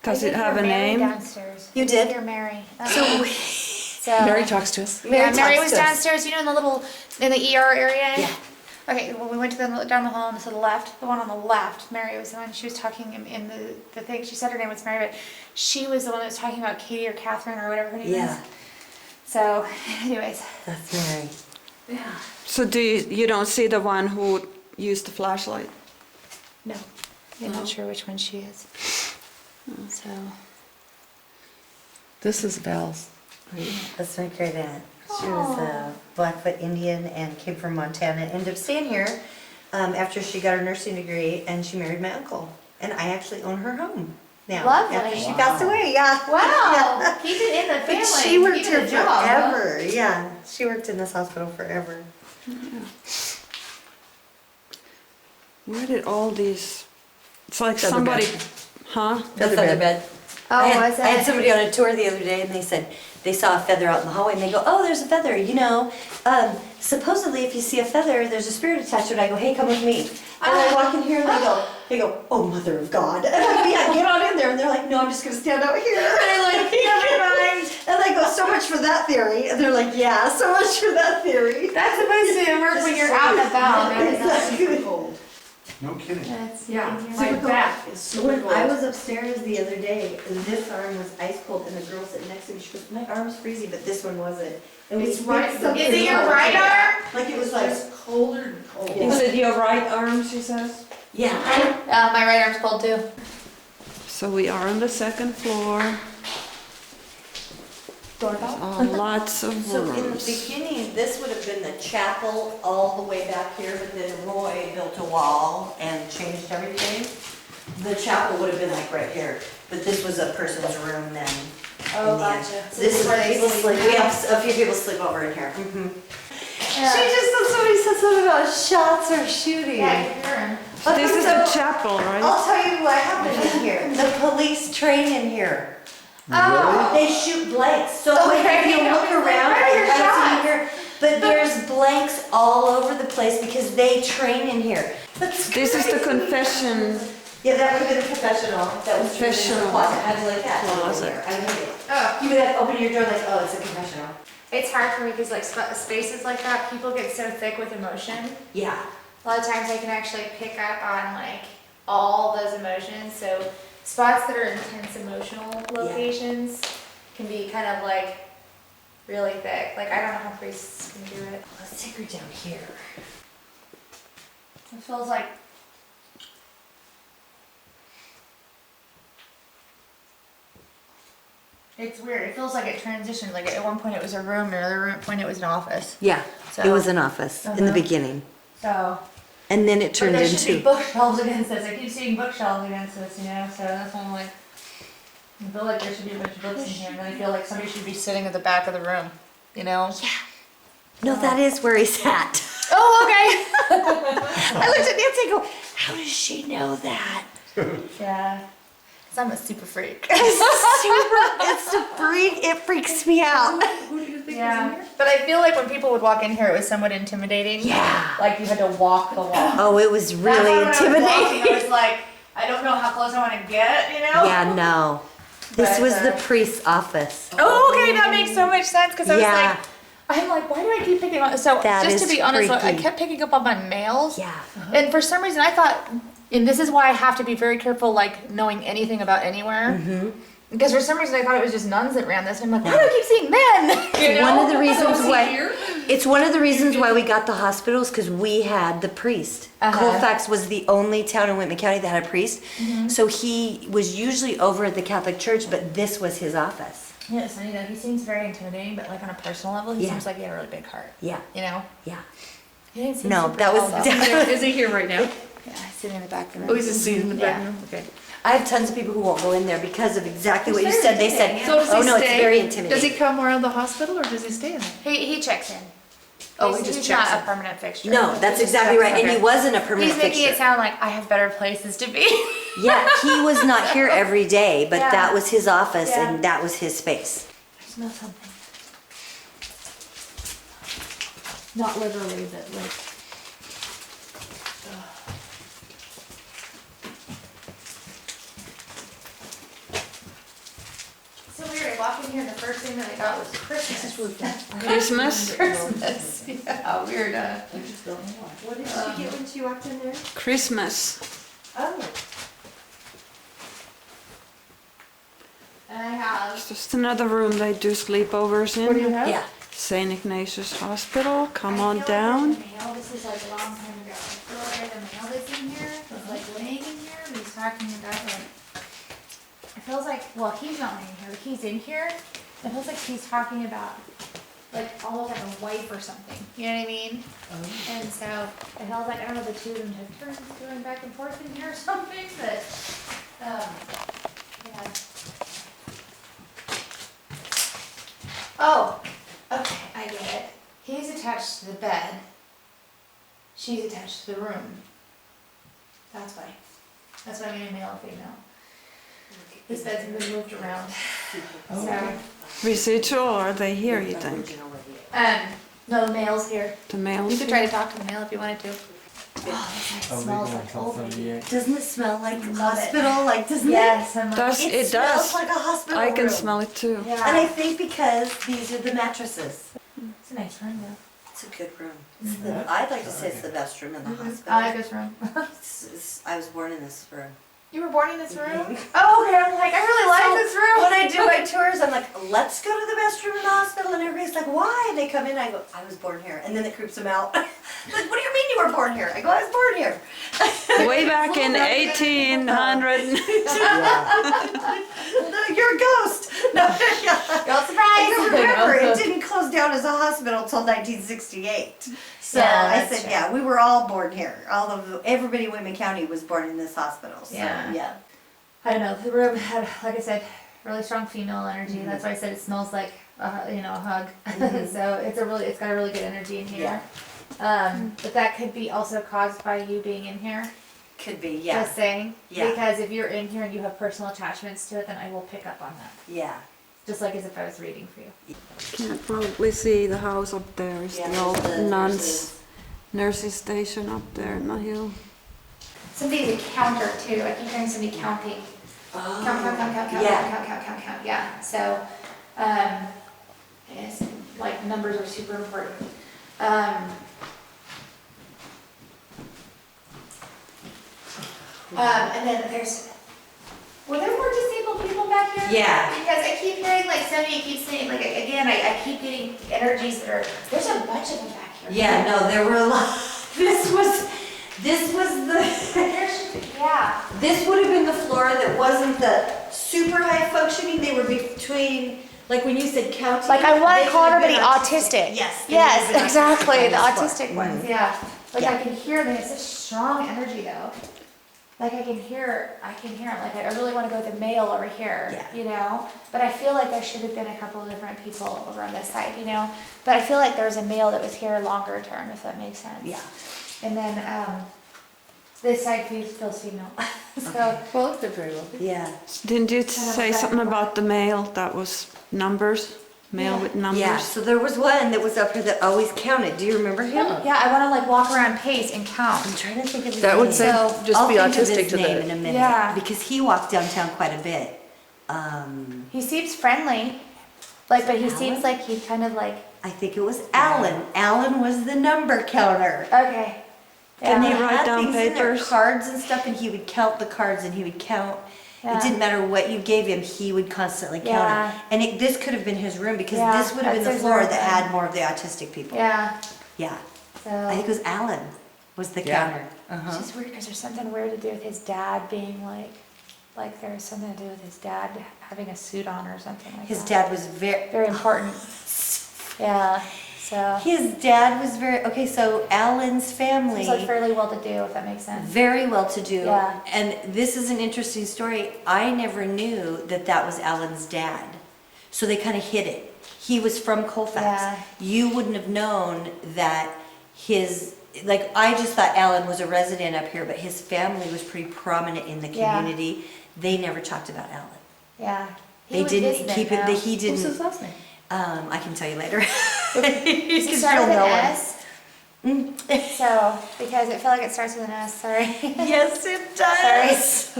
Does it have a name? Downstairs. You did? You're Mary. So, Mary talks to us. Yeah, Mary talks was to us. downstairs, you know, in the ER area? Yeah. Okay, well, we went to down the hall and to the left, the one on the left, Mary was the one, she was talking in the thing, she said her name was Mary, but she was the one that was talking about Katie or Catherine or whatever her name Yeah. is. So, anyways. That's Mary. Yeah. So you don't see the one who used the flashlight? No, I'm not sure which one she is. So. This is Val's. That's my great aunt. She was a Blackfoot Indian and came from Montana. Ended up staying here after she got her nursing degree, and she married my uncle. And I actually own her home now. Lovely. After she passed away, yeah. Wow, Yeah. keep it in the family. But she worked Keep it here a job, huh? forever. Yeah, she worked in this hospital forever. Where did all these? It's like Feather somebody, bed. huh? Feather bed. Oh, was it? I had somebody on a tour the other day, and they said they saw a feather out in the hallway, and they go, "Oh, there's a feather." You know, supposedly if you see a feather, there's a spirit attached to it. I go, "Hey, come with me." And I walk in here, and they go, "Oh, Mother of God!" And I'm like, "Yeah, get on in there." And they're like, "No, I'm just gonna stand out here." And I'm like, "Never mind." And I go, "So much for that theory." And they're like, "Yeah, so much for that theory." That's supposed to work when you're out and about. That is not Exactly. Cold. No kidding. That's, Yeah, yeah. my back is super When cold. I was upstairs the other day, this arm was ice cold, and the girl sitting next to me, she goes, "My arm's freezing, but this one wasn't." And we It's right- fixed something Is it your wrong. right arm? Like it was like, It's colder and cold. Is it your right arm, she says? yeah. My right arm's cold too. So we are on the second floor. Doorbell? Lots of So in the rooms. beginning, this would have been the chapel all the way back here, but then Roy built a wall and changed everything. The chapel would have been like right here, but this was a person's room then. Oh, And then gotcha. So This is where where they people sleep sleep. now? We have a few people sleep over in here. Yeah. Somebody said something about shots or shooting. Yeah, you're hearing. This is the chapel, right? I'll tell you what happened in here. The police train in here. Oh. They shoot blanks. So like, Okay. if you look around, Where are your I don't see shots? here, but there's blanks all over the place because they train in here. That's This is the crazy. confession. Yeah, that would have been a confessional. That was Confessional. a closet. I was like that. Closet. I hate it. Oh. You would have to open your door like, oh, it's a confessional. It's hard for me because like spaces like that, people get so thick with emotion. Yeah. A lot of times I can actually pick up on like all those emotions. So spots that are intense emotional locations can be kind of like really thick. Like I don't know how priests can do it. Let's take her down here. It feels like it's weird. It feels like it transitioned. Like at one point it was a room, and another point it was an office. Yeah, So- it was an office in the Uh-huh. beginning. So And then it but turned there should be into, bookshelves against this. I keep seeing bookshelves against this, you know. So that's why I'm like, I feel like there should be a bunch of books in here, and then I feel like somebody should be sitting at the back of the room, you know. no, that is where he sat. Oh, okay. I looked at Nancy and go, how does she know that? Yeah. Cause I'm a super freak. It's a freak, it freaks me out. Who do you think is in Yeah. here? But I feel like when people would walk in here, it was somewhat intimidating. Yeah. Like you had to walk the walk. Oh, it was That's really why when I was walking, intimidating. I was like, I don't know how close I want to get, you know? Yeah, no. This But, was the priest's office. Oh, okay, that makes so much sense because I was Yeah. like, I'm like, why do I keep picking up? So That just to is be honest, I freaky. kept picking up on my mails. Yeah. And for some reason, I thought, and this is why I have to be very careful, like knowing anything about anywhere. Mm-hmm. Because for some reason, I thought it was just nuns that ran this. And I'm like, why do I keep seeing men? You know? One of the reasons is he why, here? it's one of the reasons why we got the hospitals, because we had the priest. Uh-huh. Colfax was the only town in Whitman County that had a priest. Mm-hmm. So he was usually over at the Catholic Church, but this was his office. Yes, I know. He seems very intimidating, but like on a personal level, he Yeah. seems like he had a really big heart. Yeah, You know? yeah. He didn't seem No, super that was- tall, though. Is he here right now? Yeah, he's sitting in the back of the room. Oh, he's just sitting in the back Yeah. room? Okay. I have tons of people who won't go in there because of exactly what you It's said. very They said, intimidating, So does he oh no, stay? it's very Does he intimidating. come around the hospital or does he stay in there? He checks in. Oh, we just He's checked not a some. permanent fixture. No, that's exactly right, and he wasn't a permanent He's making it fixture. sound like I have better places to be. Yeah, he was not here every day, but Yeah. that was his office Yeah. and that was his space. I smell something. Not literally, but like. So weird. I walked in here and the first thing that I got was Christmas. Christmas? Christmas. Yeah, weird. I just don't know why. What did she get when she walked in there? Christmas. Oh. And I have. It's just another room they do sleepovers in. What do you have? Yeah. St. Ignatius Hospital, come on I feel down. Like the mail, this is like a long time ago. I feel like the mail that's in here was like laying in here. And he's talking about like. It feels like, well, he's not laying here, but he's in here. It feels like he's talking about like almost like a wife or something. You know what I mean? And so it feels like I don't know if the two of them have turns going back and forth in here or something, but yeah. Oh, okay, I get it. He's attached to the bed. She's attached to the room. That's why. That's why I mean male and female. This bed's been moved around. So, Residual, or are they here, you think? no, the male's here. The males You could here? try to talk to the male if you wanted to. Oh, it smells like old lady. Doesn't it smell like Love it. hospital? Like, doesn't Yes, I'm like, Does, it? it smells does. like a hospital I can room. smell it too. And I yeah. think because these are the mattresses. It's a nice room though. It's a good room. It's the, I'd like to say it's the best room in the hospital. I like this room. I was born in this room. You were born in this room? Oh, okay. I'm like, I really like this room. When I do my tours, I'm like, let's go to the best room in the hospital. And everybody's like, why? And they come in, I go, I was born here. And then it creeps them out. Like, what do you mean you were born here? I go, I was born here. Way back in 1800. No, you're a ghost. No, Girl surprise. I remember, it didn't close down as a hospital until 1968. So Yeah, I that's said, true. yeah, we were all born here. Everybody in Whitman County was born in this hospital. So, Yeah. yeah. I don't know. The room had, like I said, really strong female energy. That's why I said it smells like, a hug. So it's got a really good energy in here. But that could be also caused by you being in here. Could be, yeah. Just saying. Yeah. Because if you're in here and you have personal attachments to it, then I will pick up on that. Yeah. Just like as if I was reading for you. Can't probably see the house up there. It's Yeah, the old there's the nuns nurses station up there in the hill. Somebody's a counter too. I keep hearing somebody counting. Oh. Count. Yeah. Yeah. So, yes, like numbers are super important. And then were there more disabled people back here? Yeah. Because I keep hearing like somebody keeps saying, like again, I keep getting energies that are, there's a bunch of them back here. Yeah, no, there were a lot. This was the, Yeah. this would have been the floor that wasn't the super high functioning. They were between, like when you said counting. Like I want they to call would have everybody been autistic. Yes. they would have Yes, been exactly. autistic The on this autistic floor. ones. Yeah. Like Yeah. I can hear them. It's such strong energy though. Like I can hear it. Like I really want to go with the male over here. Yeah. You know. But I feel like there should have been a couple of different people over on this side. You know. But I feel like there was a male that was here longer term, if that makes sense. Yeah. And then this side feels female. So. Well, it could very well be. Yeah. Didn't you say something about the male that was numbers? Male Yeah. with numbers? Yeah, so there was one that was up here that always counted. Do you remember him? Yeah, I want to like walk around pace and count. I'm trying to think of his That name. would say, So, just I'll be think of autistic his to name in the. a minute. Yeah. Because he walked downtown quite a bit. He seems friendly, like, but he Alan? seems like he kind of like, I think it was Alan. Alan was the number counter. okay. Can Yeah. he write Had down things in there, papers? cards and stuff, and he would count the cards, and he would count. Yeah. It didn't matter what you gave him; he would constantly count Yeah. it. And this could have been his room because Yeah, this would have been that's the his floor room that then. had more of the autistic people. Yeah, Yeah. so. I think it was Alan was the Yeah. counter. It's just weird because there's something weird to do with his dad being like there's something to do with his dad having a suit on or something like His that. dad was very. Very important. Yeah, so. His dad was very okay. So Alan's family. Seems like fairly well to do, if that makes sense. Very well to do. Yeah. And this is an interesting story. I never knew that that was Alan's dad. So they kind of hid it. He was from Colfax. Yeah. You wouldn't have known that like, I just thought Alan was a resident up here, but his family was pretty prominent in the Yeah. community. They never talked about Alan. Yeah. He They was didn't visiting, keep it, though. he What's his didn't, last name? I can tell you later. Does it start with an S? So, because I feel like it starts with an S, sorry. Yes, it does.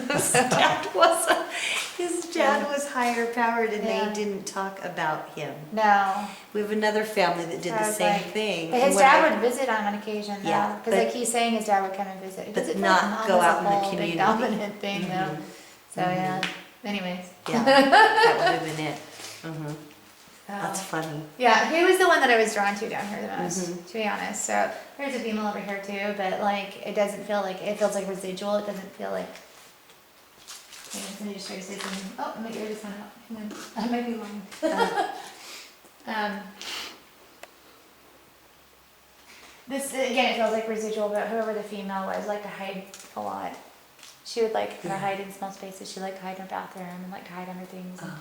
His dad was higher powered and Yeah. they didn't talk about him. No. We have another family that did So I the was same like- thing. But and his when dad I- would visit on occasion, though. Yeah, Because but- like he's saying his dad would come and visit. But Because not like, mom go was out a in the whole big community. dominant thing, though. Mhm. So yeah. Anyways. Yeah, that would have been it. Mhm. So- That's funny. Yeah, he was the one that I was drawn to down here the most, Mhm. to be honest. So there's a female over here too, but like it doesn't feel like it feels like residual. It doesn't feel like. Hang on, somebody just tried to say something. Oh, my ear just went out. Hang on. I might be lying. This again, it feels like residual, but whoever the female was liked to hide a lot. She would like kind of hide in small spaces. She liked to hide in her bathroom and like to hide under things. And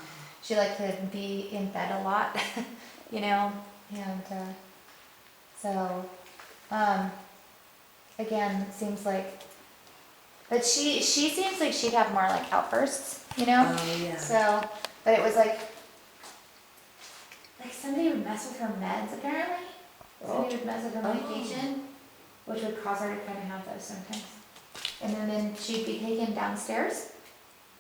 she liked to be in bed a lot, you know, and so again, it seems like, but she seems like she'd have more like outbursts, you know. Oh, yeah. So, but it was like somebody would mess with her meds apparently. Somebody would mess with her medication, which would cause her to kind of have those sometimes. And then she'd be taken downstairs.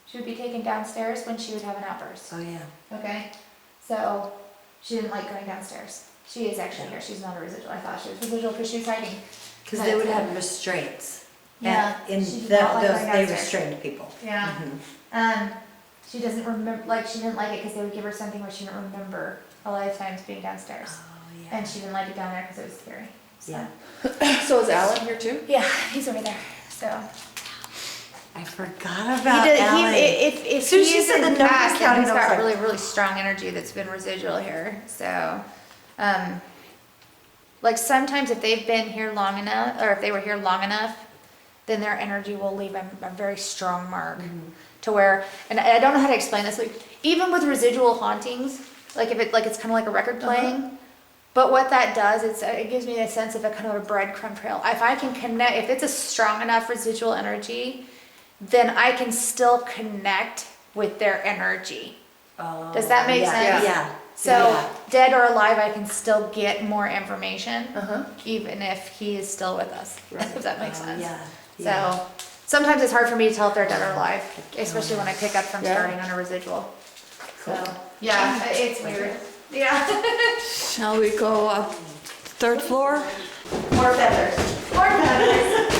She would be taken downstairs when she would have an outburst. Oh, yeah. Okay, so she didn't like going downstairs. She is actually here. She's not a residual. I thought she was residual because she was hiding. Because they would have restraints. Yeah, And she did that, not like those, going they downstairs. restrained people. Yeah. Mhm. She doesn't remember. Like she didn't like it because they would give her something where she didn't remember a lot of times being downstairs, Oh, yeah. and she didn't like it down there because it was scary. So. Yeah. So is Alan here too? Yeah, he's over there. So. I forgot about He Alan. if Soon as he she is said the in number past, counting, he's I was got like- really, really strong energy that's been residual here. So, like sometimes if they've been here long enough, or if they were here long enough, then their energy will leave a very strong mark. To where, and I don't know how to explain this, like even with residual hauntings, like if it's kind of like a record playing. But what that does is it gives me a sense of a kind of a breadcrumb trail. If I can connect, if it's a strong enough residual energy, then I can still connect with their energy. Oh, Does that make yeah, sense? Yeah. So Yeah. dead or alive, I can still get more information, Uh-huh. even if he is still with us, if that makes Oh, sense. yeah. Yeah. So sometimes it's hard for me to tell if they're dead or alive, especially when I pick up from Yeah. starting on a residual. So, yeah, it's weird. Yeah. Shall we go up third floor? More feathers. More feathers.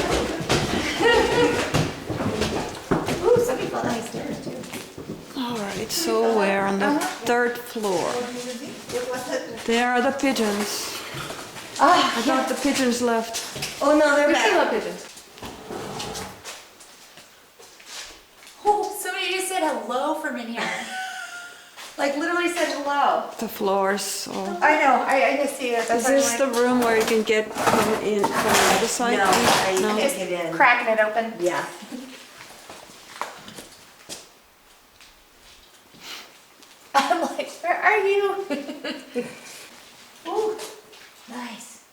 Ooh, some people nice stairs too. All right, so we're on the third floor. There are the pigeons. Ah, I thought the pigeons left. Oh, no, they're We still back. have pigeons. oh, somebody just said hello from in here. Like literally said hello. The floors. Or... I know, I just see it. That's Is this the room where you can get from in from the other side? No, I No. can't get in. cracking it open. Yeah. I'm like, where are you? Ooh, nice.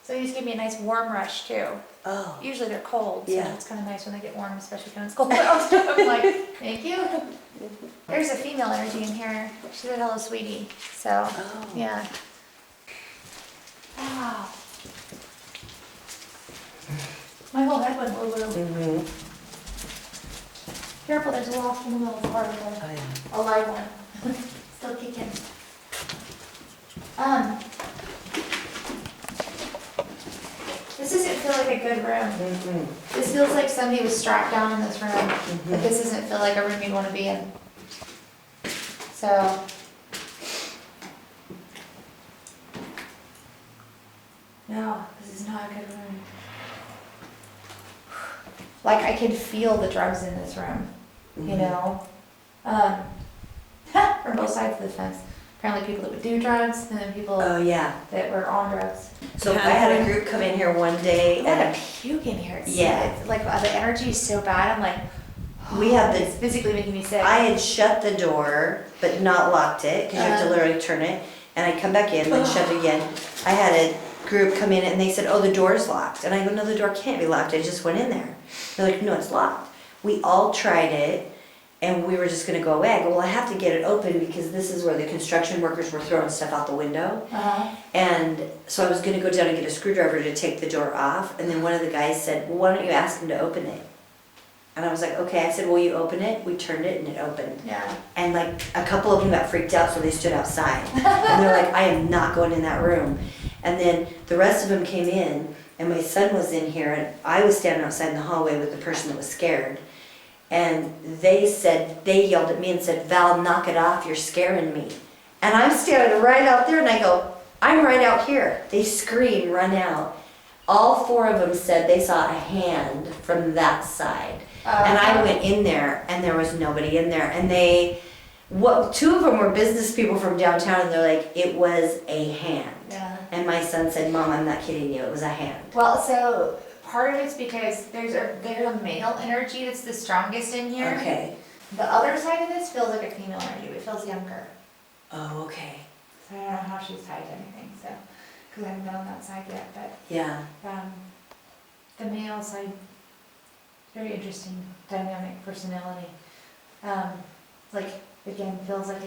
So you just give me a nice warm rush too. Oh. Usually they're cold, so Yeah. it's kind of nice when they get warm, especially when it's cold out. I'm like, thank you. There's a female energy in here. She said hello, sweetie. So, Oh. yeah. Wow. My whole head went woo-woo. Mm-hmm. Careful, there's a loft in the middle of the corridor. Oh, yeah. A live one. Still kicking. This doesn't feel like a good room. Mm-hmm. This feels like somebody was strapped down in this room. But this doesn't feel like a room you'd want to be in. So. No, this is not a good room. Like I can feel the drugs in this room, you know? From both sides of the fence. Apparently people that would do drugs and then people Oh, yeah. that were on drugs. So I had a group come in here one day I want and to puke in here. It's, Yeah. It's like the energy is so bad. I'm like, We have It's the, physically making me sick. I had shut the door, but not locked it, because you have to literally turn it. And I come back in, then shut it again. I had a group come in and they said, oh, the door's locked. And I go, no, the door can't be locked, I just went in there. They're like, no, it's locked. We all tried it, and we were just gonna go away. I go, well, I have to get it open because this is where the construction workers were throwing stuff out the window. And so I was gonna go down and get a screwdriver to take the door off, and then one of the guys said, well, why don't you ask him to open it? And I was like, okay. I said, will you open it? We turned it and it opened. Yeah. And like a couple of them got freaked out, so they stood outside. And they're like, I am not going in that room. And then the rest of them came in, and my son was in here, and I was standing outside in the hallway with the person that was scared. And they yelled at me and said, Val, knock it off, you're scaring me. And I'm standing right out there, and I go, I'm right out here. They scream, run out. All 4 of them said they saw a hand from that side. And I went in there, and there was nobody in there. And 2 of them were business people from downtown, and they're like, it was a hand. Yeah. And my son said, Mom, I'm not kidding you, it was a hand. Well, so part of it's because there's a male energy that's the strongest in here. Okay. The other side of this feels like a female energy. It feels younger. Oh, okay. So I don't know how she's tied to anything, so, because I haven't been on that side yet, but, Yeah. the male side, very interesting dynamic personality. Like, again, feels like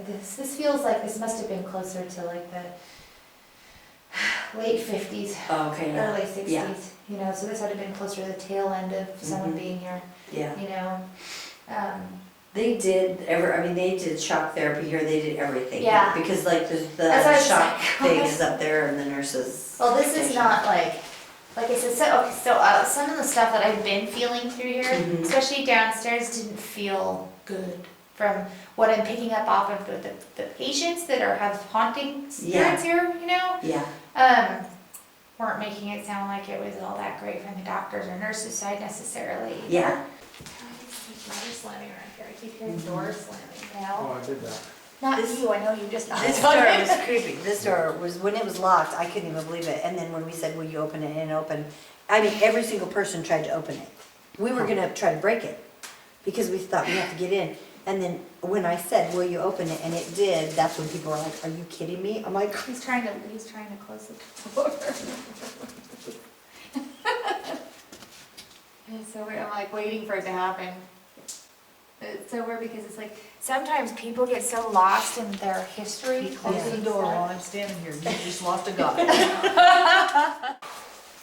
this feels like this must have been closer to like the late 50s, Oh, okay, yeah. early 60s, Yeah. you know, so this would have been closer to the tail end of someone Mhm. being here, Yeah. you know. They did shock therapy here, they did everything. Yeah. Because like the That's what I was shock saying. thing is up there and the nurses. Well, this is not like I said, some of the stuff that I've been feeling through here, Mhm. especially downstairs, didn't feel good from what I'm picking up off of the patients that have haunting spirits here, you know? Yeah. Weren't making it sound like it was all that great from the doctors or nurses side necessarily. Yeah. Doors slamming around here, I keep hearing doors slamming now. Oh, I did that. Not This- you, I know you just. This door was creepy. This door was, when it was locked, I couldn't even believe it. And then when we said, will you open it, and it opened, I mean, every single person tried to open it. We were gonna try to break it because we thought we have to get in. And then when I said, will you open it, and it did, that's when people were like, are you kidding me? I'm like, He's trying to close the door. It's so weird, I'm like waiting for it to happen. It's so weird because it's like, sometimes people get so lost in their history. Close the door while I'm standing here, you just lost a guy.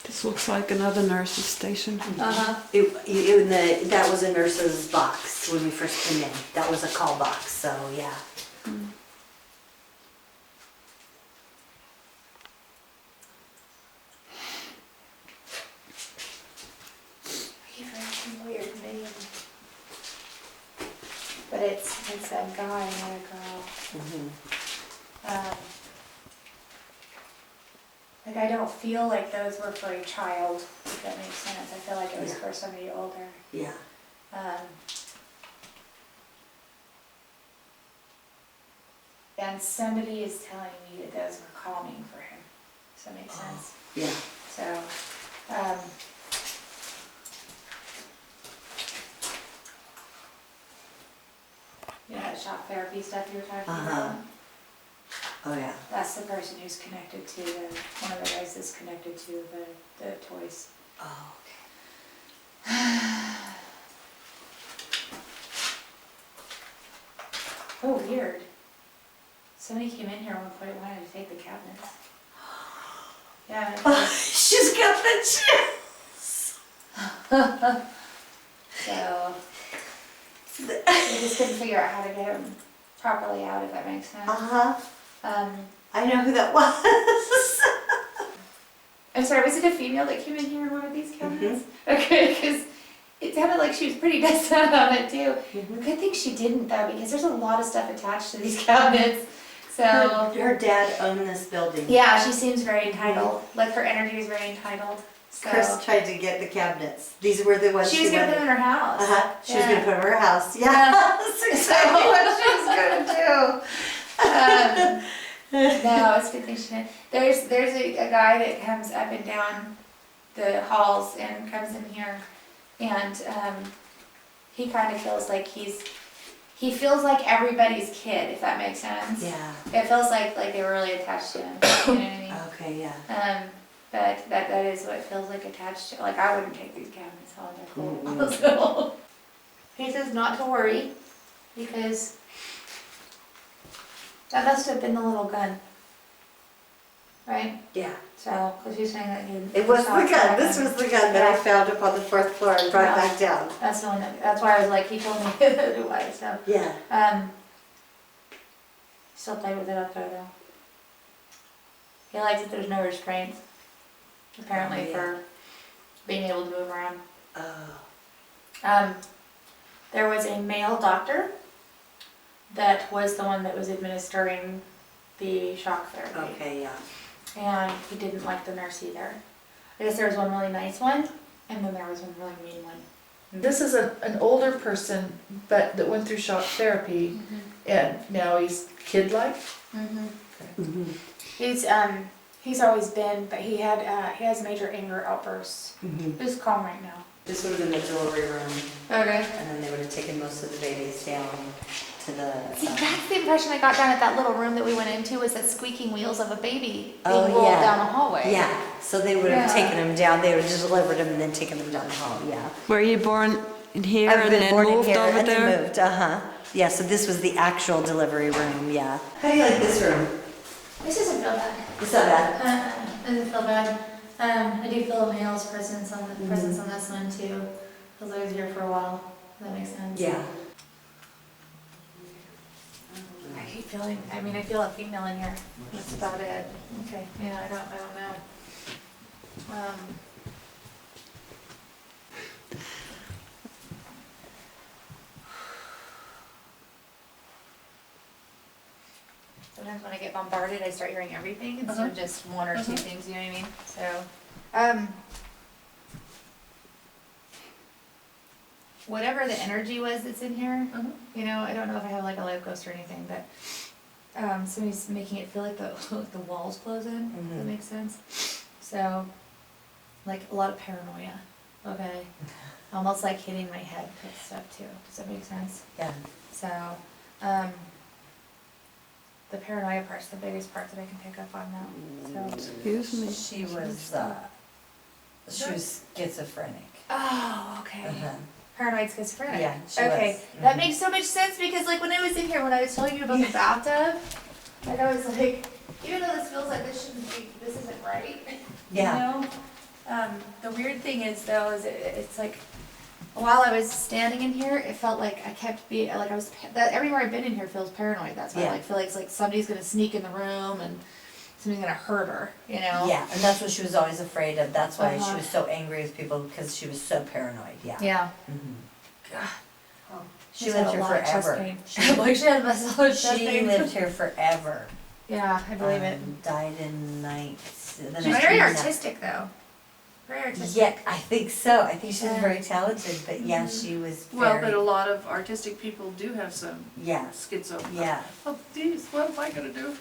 This looks like another nurse's station. Uh-huh. that was a nurse's box when we first came in. That was a call box, so yeah. I keep writing weird name. But it's a guy, not a girl. Mhm. Like I don't feel like those were for a child, if that makes sense. I feel like it was Yeah. for somebody older. Yeah. And somebody is telling me that those were calming for him. Does that make sense? Yeah. So, you know that shock therapy stuff you were talking about? Oh, yeah. That's the person who's connected to one of the guys that's connected to the toys. Oh, okay. Oh, weird. Somebody came in here at one point and wanted to take the cabinets. Yeah. She's got the chills. So, we just couldn't figure out how to get them properly out, if that makes sense. I know who that was. I'm sorry, was it a female that came in here in one of these cabinets? Okay, because it sounded like she was pretty dead set on it too. Good thing she didn't though, because there's a lot of stuff attached to these cabinets. So, Her dad owned this building. yeah, she seems very entitled. Like her energy is very entitled. So, Chris tried to get the cabinets. These were the ones she was gonna put wanted. them in her house. She was Yeah. gonna put them in her house. Yeah, that's exactly what she was gonna do. No, it's a good thing she didn't. There's a guy that comes up and down the halls and comes in here, and he kind of feels like he feels like everybody's kid, if that makes sense. Yeah. It feels like they were really attached to him. You know what I mean? Okay, yeah. But that is what it feels like attached to. Like I wouldn't take these cabinets home. They're cool. So he says not to worry because that must have been the little gun, right? Yeah. So, because you're saying that he. It was the shot gun. This gun. was the gun that I found up on the 4th floor and brought Yeah. back down. That's the one. That's why I was like, he told me that it was. So, Yeah. still play with it up there though. He likes that there's no restraints. Apparently Oh, yeah. for being able to move around. Oh. There was a male doctor that was the one that was administering the shock therapy. Okay, yeah. And he didn't like the nurse either. I guess there was one really nice one, and then there was one really mean one. This is an older person, but that went through shock therapy, and now he's kid-like? Mm-hmm. He's always been, but he has major anger outbursts. Mm-hmm. He's calm right now. This would have been the delivery room, Okay. and then they would have taken most of the babies down to the. See, that's the impression I got down at that little room that we went into, was that squeaking wheels of a baby being Oh, rolled yeah. down the hallway. Yeah, so they would have Yeah. taken them down, they would have delivered them and then taken them down the hall, yeah. Were you born in here I've and been then born in moved here over and there? then moved, Yeah, so this was the actual delivery room, yeah. How do you like this room? This doesn't feel bad. It's not bad. Doesn't feel bad. I do feel a male's presence on this one too. Because I was here for a while. Does that make sense? Yeah. I keep feeling. I mean, I feel a female in here. That's about it. Okay. Yeah, I don't know. Sometimes when I get bombarded, I start hearing everything instead of just one or two things. You know what I mean? So, whatever the energy was that's in here, you know, I don't know if I have like a life ghost or anything, but somebody's making it feel like the walls close in. If that makes sense. So, like a lot of paranoia. Okay. Almost like hitting my head with stuff too. Does that make sense? Yeah. So, the paranoia part's the biggest part that I can pick up on now. So. Excuse me. She was schizophrenic. Oh, okay. Paranoid schizophrenic. Yeah, she okay. was. That makes so much sense because like when I was in here, when I was telling you about the bathtub, like I was like, even though this feels like this isn't right. Yeah. You know? The weird thing is though, is it's like, while I was standing in here, it felt like I kept being, like I was, that everywhere I've been in here feels paranoid. That's why I like feel like it's like somebody's gonna sneak in the room and somebody's gonna hurt her, you know? Yeah, and that's what she was always afraid of. That's why she was so angry with people, because she was so paranoid, yeah. Yeah. God. She She's lived had a here lot of chest forever. pain. Like she had massage chest She pain. lived here forever. Yeah, I believe it. Died in She's very artistic though. Very artistic. Yeah, I think so. I think she's very talented, but yeah, she was Well, but a very, lot of artistic people do have some yeah, schizo. yeah. Oh, geez, what am I gonna do?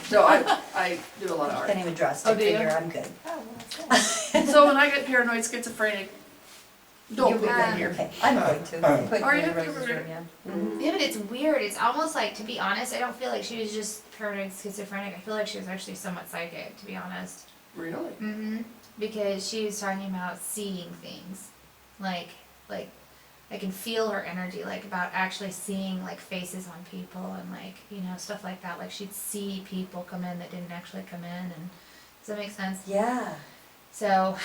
So I do a lot of Can't art. even draw a Oh, stick do you? figure, I'm good. Oh, well, that's good. So when I get paranoid schizophrenic, don't put me in here. Okay, I'm going to. Put Are me in you? Rose's room, yeah. Yeah, but it's weird. It's almost like, to be honest, I don't feel like she was just paranoid schizophrenic. I feel like she was actually somewhat psychic, to be honest. Really? Mm-hmm. Because she was talking about seeing things. Like, I can feel her energy, like about actually seeing like faces on people and like, you know, stuff like that. Like she'd see people come in that didn't actually come in, and does that make sense? Yeah. So,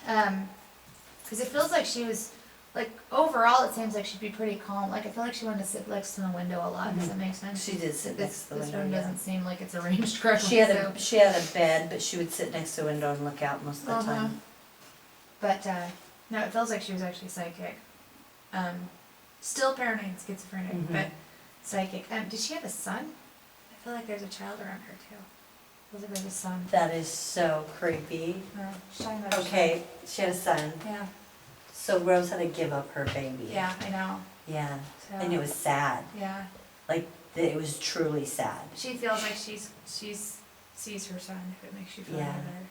because it feels like she was, like overall it seems like she'd be pretty calm. Like I feel like she wanted to sit next to the window a lot. Does that make sense? She did sit next to the This window, room yeah. doesn't seem like it's arranged correctly. She had so. she had a bed, but she would sit next to the window and look out most of the time. But no, it feels like she was actually psychic. Still paranoid and schizophrenic, but psychic. Did she have a son? I feel like there's a child around her too. Feels like there's a son. That is so creepy. No, she's talking about her Okay, she had a son. son. Yeah. So Rose had to give up her baby. Yeah, I know. Yeah. So, And it was sad. Yeah. Like, it was truly sad. She feels like she's sees her son. If it makes you feel Yeah. better.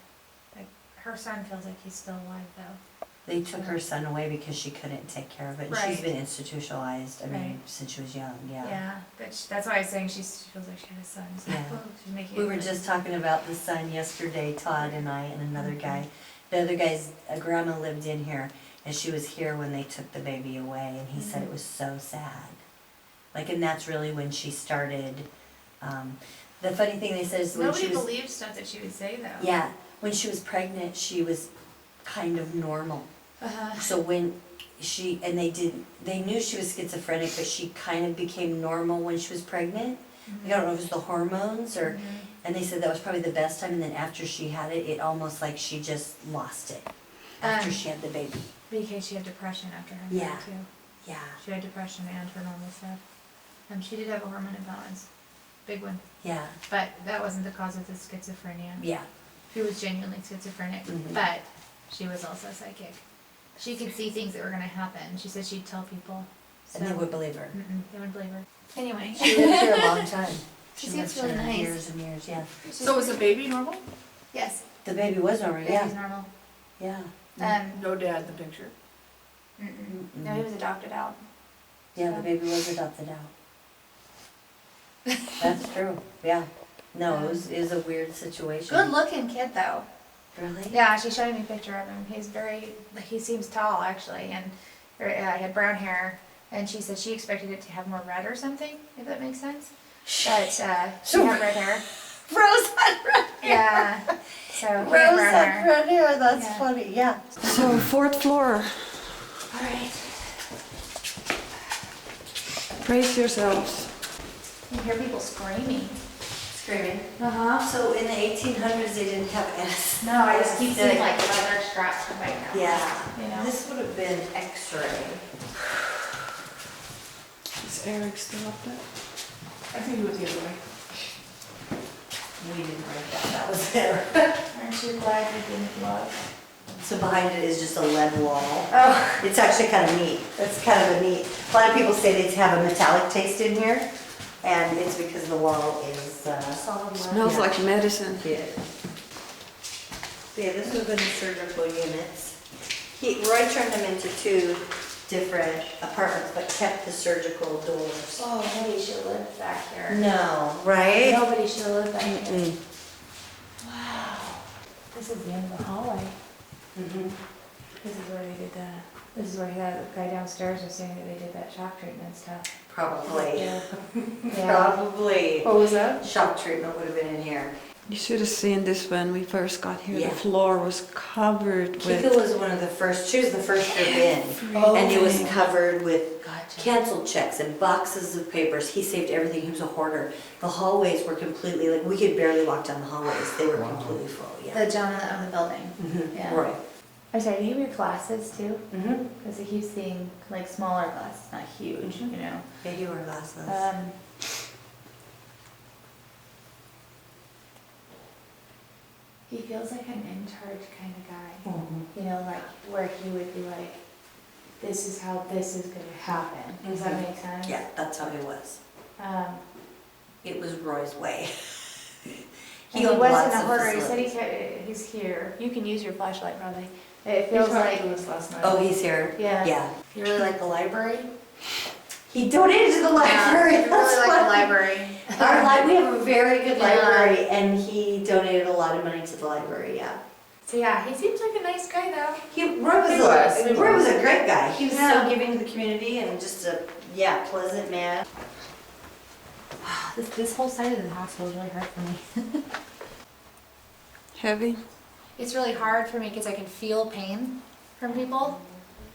Like her son feels like he's still alive though. They took her son away because she couldn't take care of it. And she's Right. been institutionalized, I mean, Right. since she was young, Yeah, but that's why I was saying she feels like she had a son. So Yeah. she's making We it were good. just talking about the son yesterday, Todd and I and another guy. The other guy's grandma lived in here, and she was here when they took the baby away, and he said it was so sad. Like, and that's really when she started. The funny thing they said is when Nobody she was believes stuff that she would say though. yeah, when she was pregnant, she was kind of normal. Uh-huh. So when they knew she was schizophrenic, but she kind of became normal when she was pregnant. I don't know if it was the hormones or, and they said that was probably the best time, and then after she had it, it almost like she just lost it after she had the baby. Because she had depression after her Yeah. too. Yeah. She had depression and her normal stuff. She did have a hormone imbalance, big one, Yeah. but that wasn't the cause of the schizophrenia. Yeah. She was genuinely schizophrenic, but she was also psychic. She could see things that were gonna happen. She said she'd tell people. And they would believe her. They would believe her. Anyway. She lived here a long time. She seems really lived here nice. Years and years, yeah. So was the baby normal? Yes, The baby was normal, yeah. baby's normal. Yeah. No dad in the picture. No, he was adopted out. Yeah, the baby was adopted out. That's true, yeah. No, it was a weird situation. Good looking kid though. Really? Yeah, she showed me a picture of him. He seems tall actually, and he had brown hair. And she said she expected it to have more red or something, if that makes sense. But she had red hair. Rose had red hair. Yeah. So he had Rose brown had hair. red hair, that's Yeah. funny, yeah. So, 4th floor. All right. Brace yourselves. You hear people screaming. Screaming. Uh-huh. So in the 1800s, they didn't have anesthetic. No, I just keep seeing like leather straps come right now. Yeah. You know? This would have been X-ray. Is Eric still up there? I think it was the other way. We didn't write that, that was there. Aren't you glad you didn't look? So behind it is just a lead wall. Oh. It's actually kind of neat. It's kind of a neat. A lot of people say they have a metallic taste in here, and it's because the wall is solid lead. Smells like medicine. Yeah. Yeah, this would have been the surgical units. Roy turned them into 2 different apartments, but kept the surgical doors. Oh, nobody should live back here. No, right? Nobody should live back here. Mm-mm. Wow. This is the end of the hallway. Mhm. This is where they did that. This is where that guy downstairs was saying that they did that shock treatment stuff. Probably. Yeah. Probably. What was that? Shock treatment would have been in here. You should have seen this when we first got here. Yeah. The floor was covered Kika with... was one of the first, she was the first group in. And it was covered with Gotcha. canceled checks and boxes of papers. He saved everything, he was a hoarder. The hallways were completely, like, we could barely walk down the hallways. They were completely full, yeah. The gentleman that owned the building. Mhm. Yeah. Right. I'm sorry, do you have your glasses too? Mm-hmm. Because I keep seeing like smaller glasses, not huge, you know. Yeah, you wear glasses. He feels like an in charge kind of guy. Mhm. You know, like where he would be like, this is how this is going to happen. Does that make sense? Yeah, that's how he was. It was Roy's way. He owned wasn't lots a of hoarder. He said facilities. he's here. You can use your flashlight probably. It He feels was talking like, to us last night. Oh, he's here? Yeah. Yeah. you really like the library? He donated to the library. You really That's like the funny. library. We have a very good Yeah. library, and he donated a lot of money to the library, yeah. So yeah, he seems like a nice guy though. Roy was a great guy. He was Yeah. so giving to the community and just a, pleasant man. This whole side of the hospital is really hard for me. Heavy. It's really hard for me because I can feel pain from people.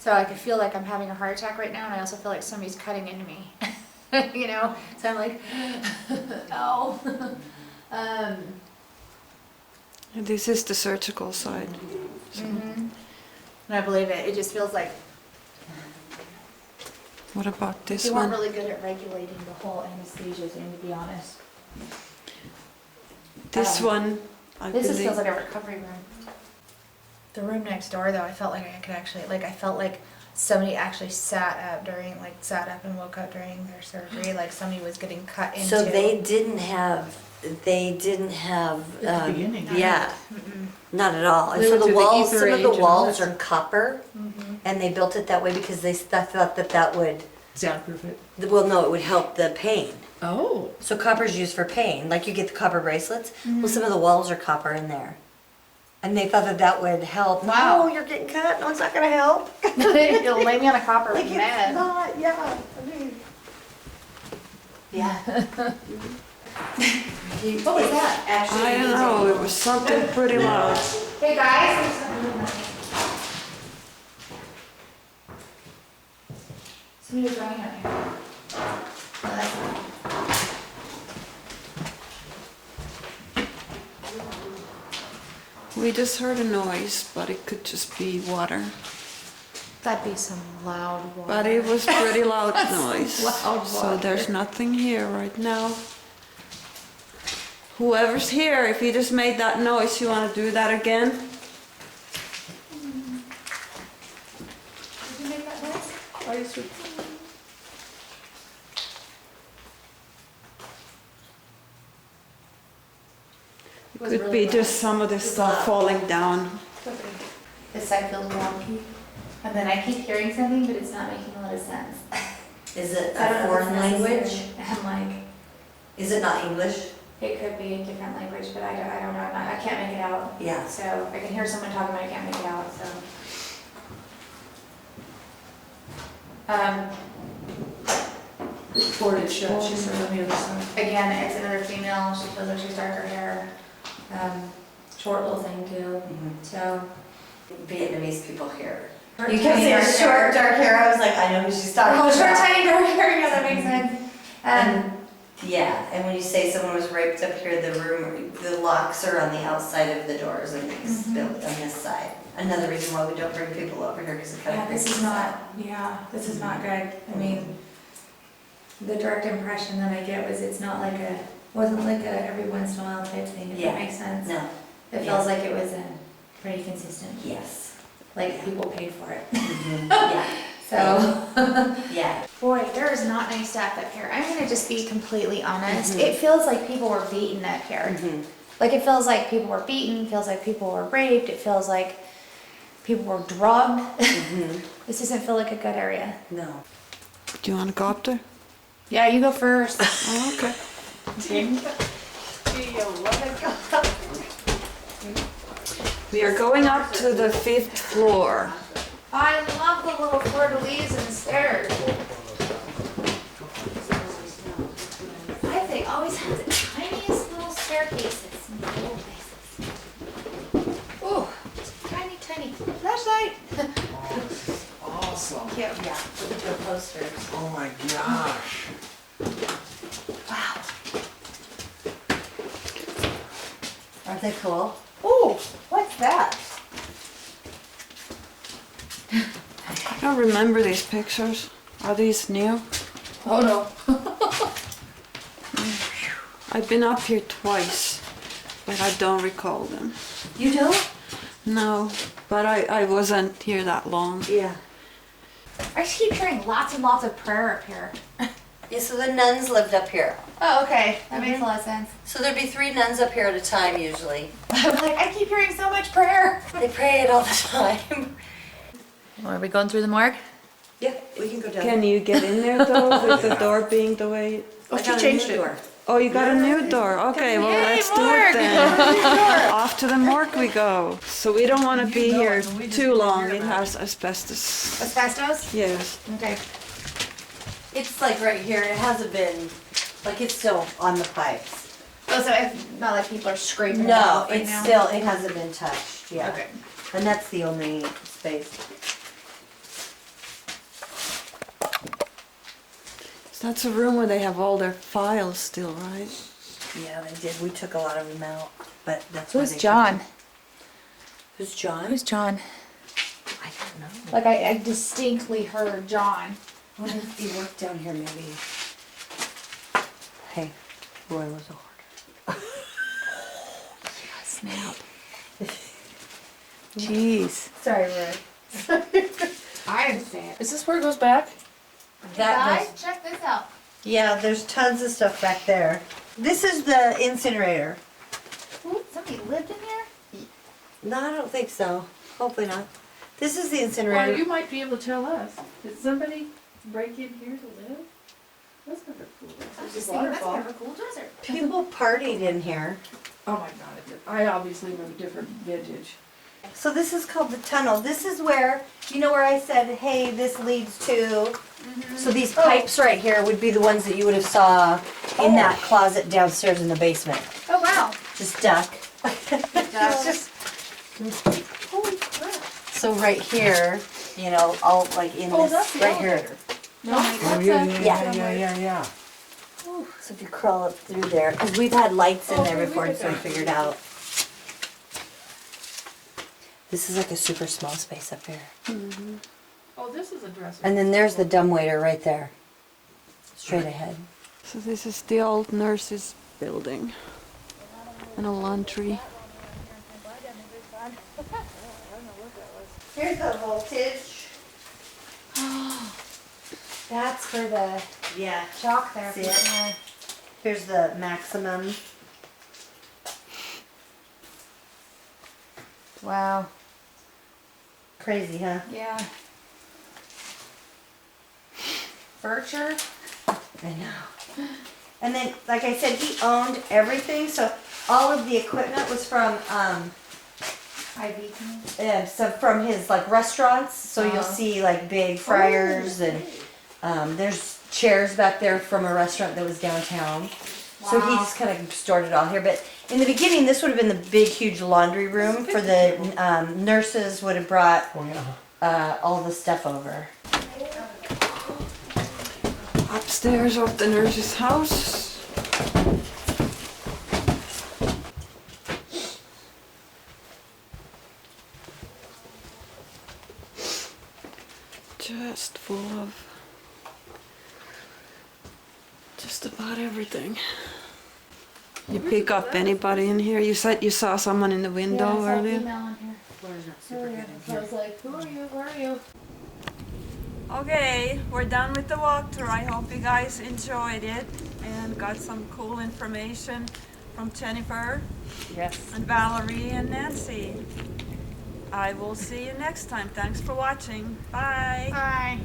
So I can feel like I'm having a heart attack right now, and I also feel like somebody's cutting into me. You know? So I'm like, no. This is the surgical side. So And I believe it. It just feels like what about this they weren't one? really good at regulating the whole anesthesia thing, to be honest. This one, I This just believe. feels like a recovery room. The room next door, though, I felt like I could actually, I felt like somebody actually sat up and woke up during their surgery, like somebody was getting cut into. So they didn't have they didn't have, At the beginning, yeah, not at all. And We so went the through the walls, ether some of age the and all walls that are copper, and they built it that way because they thought that would, Soundproof it. well, no, it would help the pain. Oh. So copper's used for pain, like you get the copper bracelets. Well, some of the walls are copper in there. And they thought that would help. Wow. Oh, you're getting cut. No, it's not gonna help. You'll lay me on a copper Like it's bed. not, yeah. I mean, yeah. What was that? Actually, I don't know, it was something pretty loud. Hey guys. Somebody was running out here. Oh, that's not. We just heard a noise, but it could just be water. That'd be some loud water. But it was pretty loud noise. Loud So water. there's nothing here right now. Whoever's here, if you just made that noise, you want to do that again? Did you make that noise? Could be just some of the stuff falling down. This side feels wonky. And then I keep hearing something, but it's not making a lot of sense. Is it I don't a know if foreign it's language? necessary. I'm like, Is it not English? it could be a different language, but I don't know. I can't make it out. Yeah. So I can hear someone talking, but I can't make it out, so. Boarded shut, she said on the other side. Again, it's another female. She feels like she's darker hair. Short little thing too. So. Vietnamese people here. Short, You kept tiny, saying dark short, hair. dark hair. I was like, I know who she's talking Oh, about. short, tiny, dark hair. Yeah, that makes sense. Yeah, and when you say someone was raped up here, the room, the locks are on the outside of the doors and things built on this side. Another reason why we don't bring people over here because it kind Yeah, of. this is not, this is not good. I mean, the direct impression that I get was it's not like wasn't like a every once in a while type thing, if Yeah. that makes sense. No, It feels like it was pretty consistent, yes. like people paid for it. Yeah, So, yeah. boy, there is not nice stuff up here. I'm gonna just be completely honest. It feels like people were beaten up here. Like it feels like people were beaten, feels like people were raped, it feels like people were drugged. This doesn't feel like a good area. No. Do you want to go up there? Yeah, you go first. Oh, okay. We are going up to the 5th floor. I love the little fleur-de-lis and stairs. I they always have the tiniest little staircases in the old places. Ooh, tiny, tiny. Flashlight. Awesome. Cute. Yeah, look at the posters. Oh my gosh. Wow. Aren't they cool? Ooh, what's that? I don't remember these pictures. Are these new? Oh no. I've been up here twice, but I don't recall them. You don't? No, but I wasn't here that long. Yeah. I just keep hearing lots and lots of prayer up here. Yeah, so the nuns lived up here. Oh, okay. That makes a lot of sense. So there'd be 3 nuns up here at a time usually. I'm like, I keep hearing so much prayer. They prayed all the time. Are we going through the morgue? Yeah, we can go down. Can you get in there though, with the door being the way? I got a new door. Oh, you got a new door. Okay, well, Yay, let's do morgue. it then. Off to the morgue we go. So we don't want to be here too long. It has asbestos. Asbestos? Yes. Okay. It's like right here, it hasn't been, like it's still on the pipes. Oh, so it's not like people are scraping it No, off right it's now? still, it hasn't been touched, yeah. Okay. And that's the only space. That's a room where they have all their files still, right? Yeah, they did, we took a lot of them out, but that's why Who's they- John? Who's John? Who's John? I don't know. Like I distinctly heard John. I wonder if he worked down here maybe. Hey, Roy was a hoarder. Snap. Jeez. Sorry, Roy. I didn't say it. Is this where it goes back? That Guys, was, check this out. Yeah, there's tons of stuff back there. This is the incinerator. Ooh, somebody lived in here? No, I don't think so. Hopefully not. This is the Well, incinerator. you might be able to tell us. Did somebody break in here to live? That's kind of cool. I was There's just a thinking, that's waterfall. kind of a cool desert. People partied in here. Oh my god, I obviously am a different vintage. So this is called the tunnel. This is where, you know where I said, hey, this leads to. So these pipes right here would be the ones that you would have saw in that closet downstairs in the basement. Oh, wow. Just duck. It's just, Holy crap. So right here, you know, all like in Oh, this, that's the right here. elevator. no, that's Oh, a, yeah. So if you crawl up through there, because we've had lights in Oh, there okay, before, we and so we could- figured out. This is like a super small space up here. Oh, this is a dresser. And then there's the dumbwaiter right there. Straight ahead. So this is the old nurses' building and a laundry. Here's the voltage. that's for the Yeah. shock therapy. See it? Yeah. Here's the maximum. Wow. Crazy, huh? Yeah. Furniture? I know. And then, like I said, he owned everything, so all of the equipment was from IV so from his like restaurants. So you'll see like big fryers and there's chairs back there from a restaurant that was downtown. So he Wow. just kind of stored it all here. But in the beginning, this would have been the big, huge laundry room for the nurses. Would have brought Oh, yeah. all the stuff over. Upstairs of the nurse's house. Just full of just about everything. You pick up anybody in here? You said you saw someone in the window earlier? I was like, who are you? Where are you? Okay, we're done with the walkthrough. I hope you guys enjoyed it and got some cool information from Jennifer Yes. and Valerie and Nancy. I will see you next time. Thanks for watching. Bye. Hi.